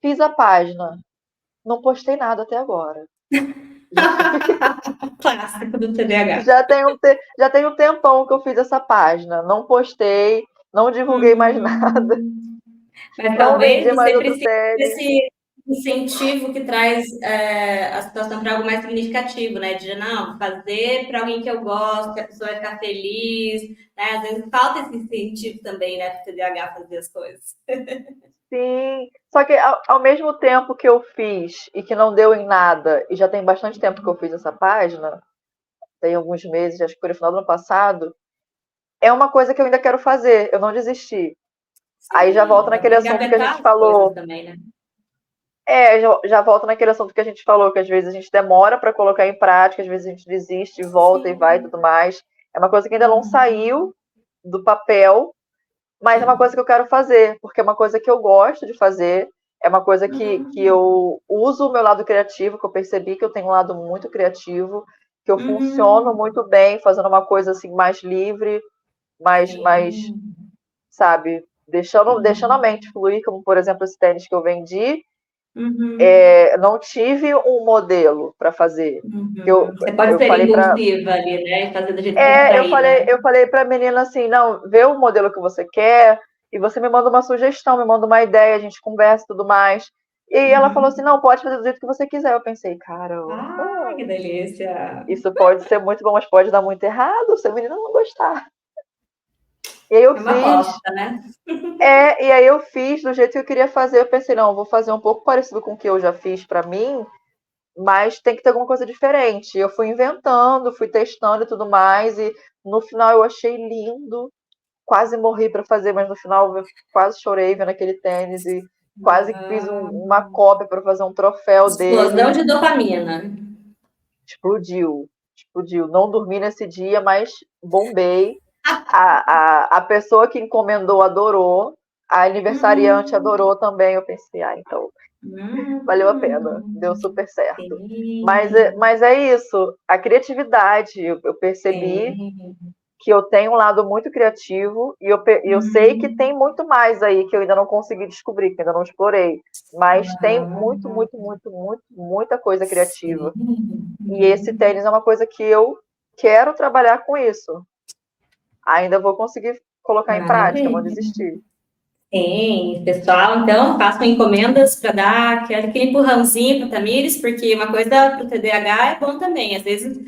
Fiz a página, não postei nada até agora. Clássico do TDAH. Já tem um tempão que eu fiz essa página. Não postei, não divulguei mais nada, Uhum. Mas não talvez vendi mais você outro precise tênis. desse incentivo que traz a situação para algo mais significativo, né? De não, fazer para alguém que eu gosto, que a pessoa vai ficar feliz, né? Às vezes falta esse incentivo também, né, para o TDAH fazer as coisas. Sim, só que ao mesmo tempo que eu fiz e que não deu em nada, e já tem bastante tempo que eu fiz essa página, tem alguns meses, acho que foi no final do ano passado, é uma coisa que eu ainda quero fazer, eu não desisti. Aí já volta Sim, dá naquele para assunto que a gente engavetar as coisas falou. também, né? Já volta naquele assunto que a gente falou, que às vezes a gente demora para colocar em prática, às vezes a gente desiste, volta e vai e Sim. tudo mais. É uma coisa que ainda não Uhum. saiu do papel, mas é uma coisa Sim. que eu quero fazer, porque é uma coisa que eu gosto de fazer, é uma coisa que Uhum. eu uso o meu lado criativo, que eu percebi que eu tenho um lado muito criativo, que eu funciono Uhum. muito bem fazendo uma coisa assim mais livre, mais, Sim. sabe, deixando a mente Uhum. fluir, como por exemplo esse tênis que eu vendi, Uhum. não tive um modelo para fazer. Eu, Uhum. Você pode eu ser falei para impulsiva ali, né? E fazer do jeito que sair, né? eu falei para a menina assim, não, vê o modelo que você quer e você me manda uma sugestão, me manda uma ideia, a gente conversa e tudo mais. E ela falou assim, Uhum. não, pode fazer do jeito que você quiser. Eu pensei, caramba, Ah, que delícia! isso pode ser muito bom, mas pode dar muito errado se a menina não gostar. E aí eu É uma fiz, aposta, né? e aí eu fiz do jeito que eu queria fazer. Eu pensei, não, eu vou fazer um pouco parecido com o que eu já fiz para mim, mas tem que ter alguma coisa diferente. Eu fui inventando, fui testando e tudo mais, e no final eu achei lindo. Quase morri para fazer, mas no final eu quase chorei vendo aquele tênis e quase fiz Ah, uma cópia para fazer um troféu explosão dele. de dopamina. Explodiu, explodiu. Não dormi nesse dia, mas bombei. A pessoa que encomendou adorou, a aniversariante Hum, adorou também. Eu pensei, então valeu a pena, deu hum, super certo. sim, Mas é isso, a criatividade, eu percebi sim. que eu tenho um lado muito criativo e eu sei que tem Uhum. muito mais aí que eu ainda não consegui descobrir, que ainda não explorei. Mas tem Ah, muita coisa criativa. sim. E esse Uhum. tênis é uma coisa que eu quero trabalhar com isso. Ainda vou conseguir colocar em prática, não Maravilha. desistir. Sim, pessoal, então façam encomendas para dar aquele empurrãozinho para o Tamires, porque uma coisa para o TDAH é bom também. Às vezes,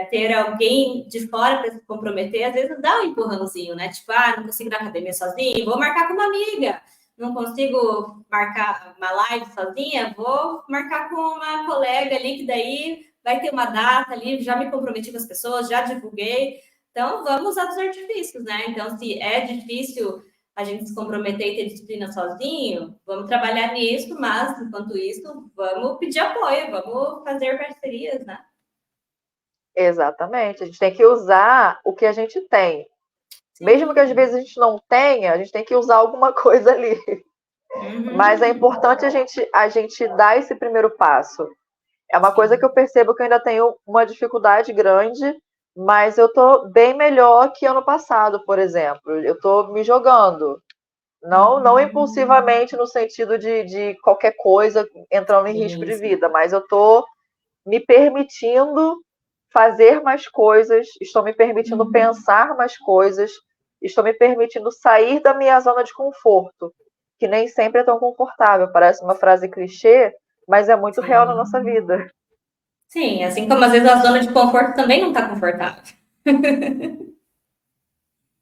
ter alguém de fora para se comprometer, às vezes dá um empurrãozinho, né? Tipo, não consigo ir na academia sozinho, vou marcar com uma amiga. Não consigo marcar uma live sozinha, vou marcar com uma colega ali, que daí vai ter uma data ali, já me comprometi com as pessoas, já divulguei. Então, vamos usar os artifícios, né? Então, se é difícil a gente se comprometer e ter disciplina sozinho, vamos trabalhar nisso, mas enquanto isso, vamos pedir apoio, vamos fazer parcerias, né? Exatamente. A gente tem que usar o que a gente tem. Mesmo que às Sim. vezes a gente não tenha, a gente tem que usar alguma coisa ali. Mas é Uhum. importante a gente dar esse primeiro passo. É uma coisa que eu Sim. percebo que eu ainda tenho uma dificuldade grande, mas eu tô bem melhor que ano passado, por exemplo. Eu tô me jogando. Não Uhum. impulsivamente no sentido de qualquer coisa entrando em risco Sim, de sim. vida, mas eu tô me permitindo fazer mais coisas, estou me permitindo Uhum. pensar mais coisas, estou me permitindo sair da minha zona de conforto, que nem sempre é tão confortável. Parece uma frase clichê, mas é muito real na nossa Sim. vida. Sim, assim como às vezes a zona de conforto também não está confortável.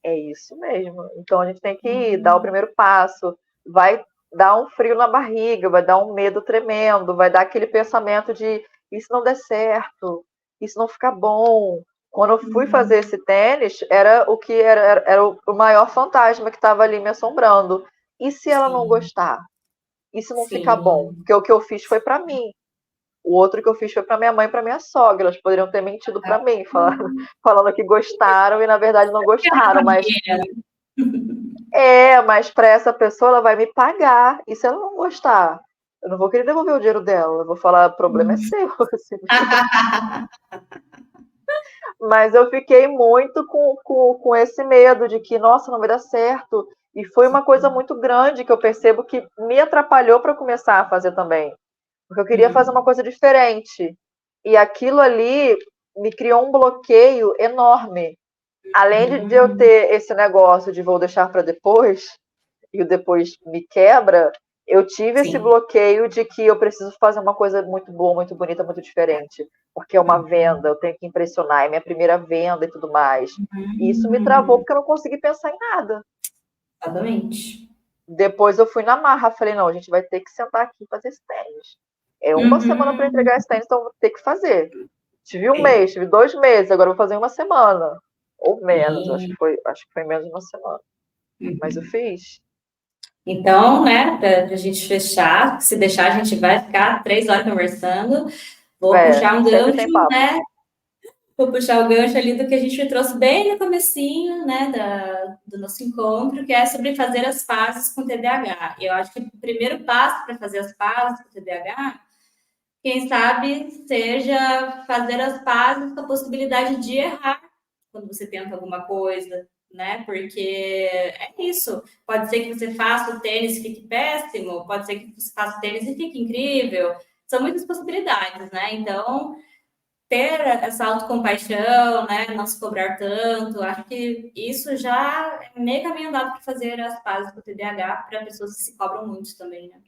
É isso mesmo. Então a gente tem que dar o Uhum. primeiro passo. Vai dar um frio na barriga, vai dar um medo tremendo, vai dar aquele pensamento de isso não der certo, isso não ficar bom. Quando eu fui fazer Uhum. esse tênis, era o que era o maior fantasma que estava ali me assombrando. E se ela não Sim, gostar? E se não ficar bom? sim. Porque o que eu fiz foi para mim. O outro que eu fiz foi para minha mãe e para minha sogra. Elas poderiam ter mentido para mim, falando que gostaram e na verdade não gostaram. Mas para essa pessoa ela vai me pagar. E se ela não gostar? Eu não vou querer devolver o dinheiro dela. Eu vou falar, o problema é seu. Assim. Mas eu fiquei muito com esse medo de que, nossa, não vai dar certo. E foi uma coisa muito grande que eu percebo que me atrapalhou para começar a fazer também. Porque eu queria fazer uma Uhum. coisa diferente. E aquilo ali me criou um bloqueio enorme. Além de eu Uhum. ter esse negócio de vou deixar para depois, e o depois me quebra, eu tive esse Sim. bloqueio de que eu preciso fazer uma coisa muito boa, muito bonita, muito diferente. Porque é uma venda, eu tenho que impressionar, é minha primeira venda e tudo mais. E isso me travou Uhum. porque eu não consegui pensar em nada. Exatamente. Depois eu fui na marra, falei, não, a gente vai ter que sentar aqui e fazer esse tênis. É uma semana para Uhum. entregar esse tênis, então eu vou ter que fazer. Tive um É. mês, tive 2 meses, agora eu vou fazer em uma semana. Ou menos, Sim. acho que foi menos de uma semana. mas eu fiz. Então, né, para a gente fechar, se deixar, a gente vai ficar 3 horas conversando. Vou puxar um Sempre gancho, tem papo. né? Vou puxar o gancho ali do que a gente trouxe bem no comecinho, né, do nosso encontro, que é sobre fazer as pazes com o TDAH. Eu acho que o primeiro passo para fazer as pazes com o TDAH, quem sabe, seja fazer as pazes com a possibilidade de errar quando você tenta alguma coisa, né? Porque é isso. Pode ser que você faça o tênis e fique péssimo, pode ser que você faça o tênis e fique incrível. São muitas possibilidades, né? Então, ter essa autocompaixão, né? Não se cobrar tanto, acho que isso já é meio caminho andado para fazer as pazes com o TDAH para pessoas que se cobram muito também, né?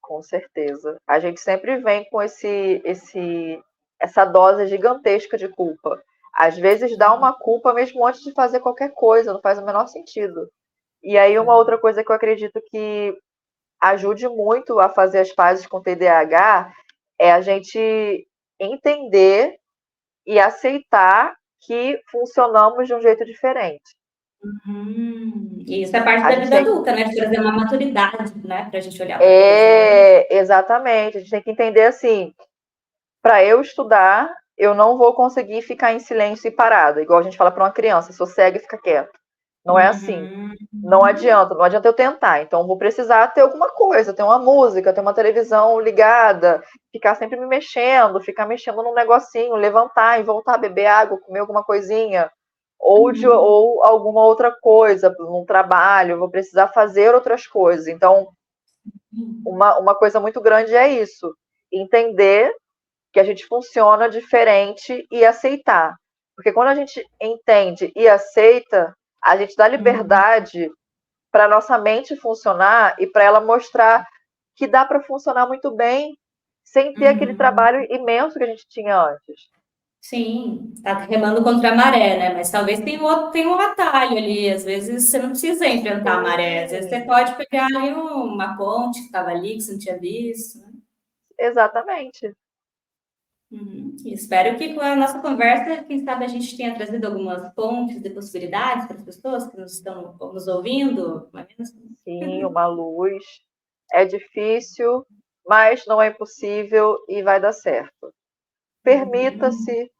Com certeza. A gente sempre vem com essa dose gigantesca de culpa. Às vezes dá uma culpa mesmo antes de fazer qualquer coisa, não faz o menor sentido. E aí uma outra coisa que eu acredito que ajude muito a fazer as pazes com o TDAH é a gente entender e aceitar que funcionamos de um jeito diferente. E isso é parte A da gente vida tem adulta, né? De trazer uma maturidade, né? Para a gente olhar para a coisa, né? exatamente, a gente tem que entender assim, para eu estudar, eu não vou conseguir ficar em silêncio e parada, igual a gente fala para uma criança, sossega e fica quieto. Não é assim. Uhum. Não adianta eu tentar. Então, vou precisar ter alguma coisa, ter uma música, ter uma televisão ligada, ficar sempre me mexendo, ficar mexendo num negocinho, levantar e voltar, beber água, comer alguma coisinha, ou alguma outra coisa, num trabalho, vou precisar fazer outras coisas. Então, uma coisa muito grande é isso, entender que a gente funciona diferente e aceitar. Porque quando a gente entende e aceita, a gente dá Uhum. liberdade para nossa mente funcionar e para ela mostrar que dá para funcionar muito bem sem ter aquele Uhum. trabalho imenso que a gente tinha antes. Sim, tá remando contra a maré, né? Mas talvez tem um atalho ali. Às vezes você não precisa enfrentar a maré. Às vezes você Sim, pode pegar ali uma ponte que estava ali, que você não tinha visto, né? exatamente. E espero que com a nossa conversa, quem sabe a gente tenha trazido algumas pontes de possibilidades para as pessoas que nos estão nos ouvindo. Não é mesmo? Sim, uma luz. É difícil, mas não é impossível e vai dar certo. Uhum. Permita-se,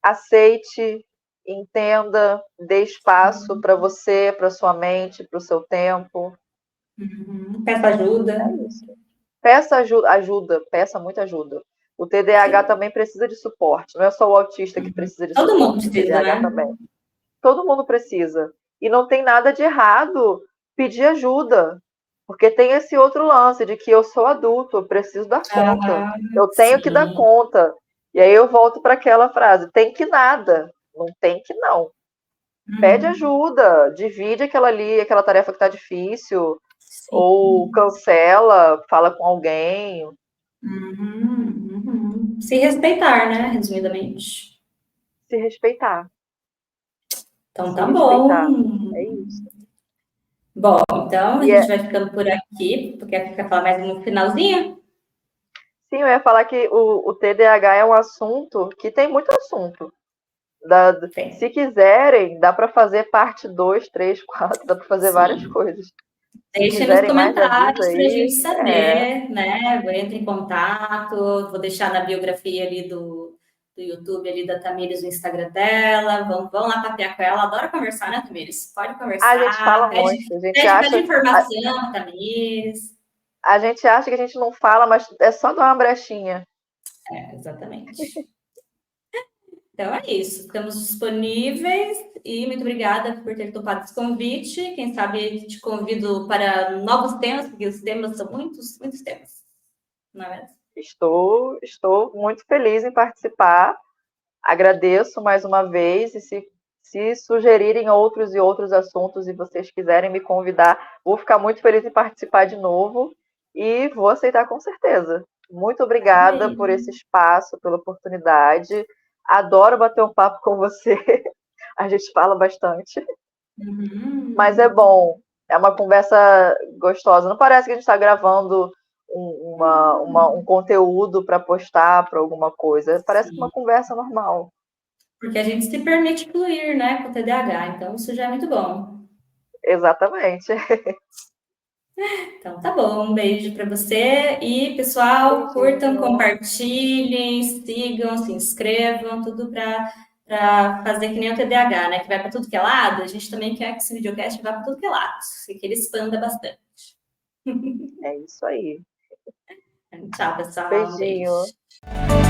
aceite, entenda, dê espaço para você, para sua mente, para o seu tempo. Uhum. Peça ajuda. É isso. Peça ajuda, peça muita ajuda. O TDAH Sim. também precisa de suporte. Não é só o autista que precisa de Todo mundo suporte, o precisa, TDAH né? também. Todo mundo precisa. E não tem nada de errado pedir ajuda. Porque tem esse outro lance de que eu sou adulto, eu preciso dar conta. Ah, Eu tenho que dar sim. conta. E aí eu volto para aquela frase: tem que nada. Não tem que não. Pede Uhum. ajuda, divide aquela ali, aquela tarefa que está difícil, ou Sim. cancela, fala com alguém, Se respeitar, né? Resumidamente. se respeitar. Então Se tá respeitar. bom. É isso. Bom, então a E gente é, vai ficando por aqui, porque quer falar mais um finalzinho? sim, eu ia falar que o TDAH é um assunto que tem muito assunto. Se Tem. quiserem, dá para fazer parte 2, 3, 4, dá para fazer várias Sim. coisas. Se Deixe nos quiserem mais ajuda comentários para a aí, gente saber, né? Entre em contato, vou deixar na biografia ali do YouTube ali da Tamires no Instagram dela. Vão lá papear com ela. Adora conversar, né, Tamires? Pode a gente conversar, fala muito, pede informação, Tamires. a gente acha que a gente não fala, mas é só dar uma brechinha. É, exatamente. Então é isso, estamos disponíveis e muito obrigada por ter topado esse convite. Quem sabe te convido para novos temas, porque os temas são muitos, muitos temas, não é mesmo? Estou muito feliz em participar. Agradeço mais uma vez e se sugerirem outros e outros assuntos e vocês quiserem me convidar, vou ficar muito feliz em participar de novo e vou aceitar com certeza. Muito obrigada por Parabéns. esse espaço, pela oportunidade. Adoro bater um papo com você. A gente fala bastante, mas é Uhum. bom. É uma conversa gostosa. Não parece que a gente está gravando um conteúdo para postar para alguma coisa. Parece que é uma Sim, conversa normal. porque a gente se permite fluir, né, com o TDAH, então isso já é muito bom. Exatamente. Então tá bom, um beijo para você e pessoal, curtam, Beijinho. compartilhem, sigam, se inscrevam, tudo para fazer que nem o TDAH, né? Que vai para tudo que é lado. A gente também quer que esse videocast vá para tudo que é lado, que ele expanda bastante. É isso aí. Tchau, pessoal, um Beijinho. beijo.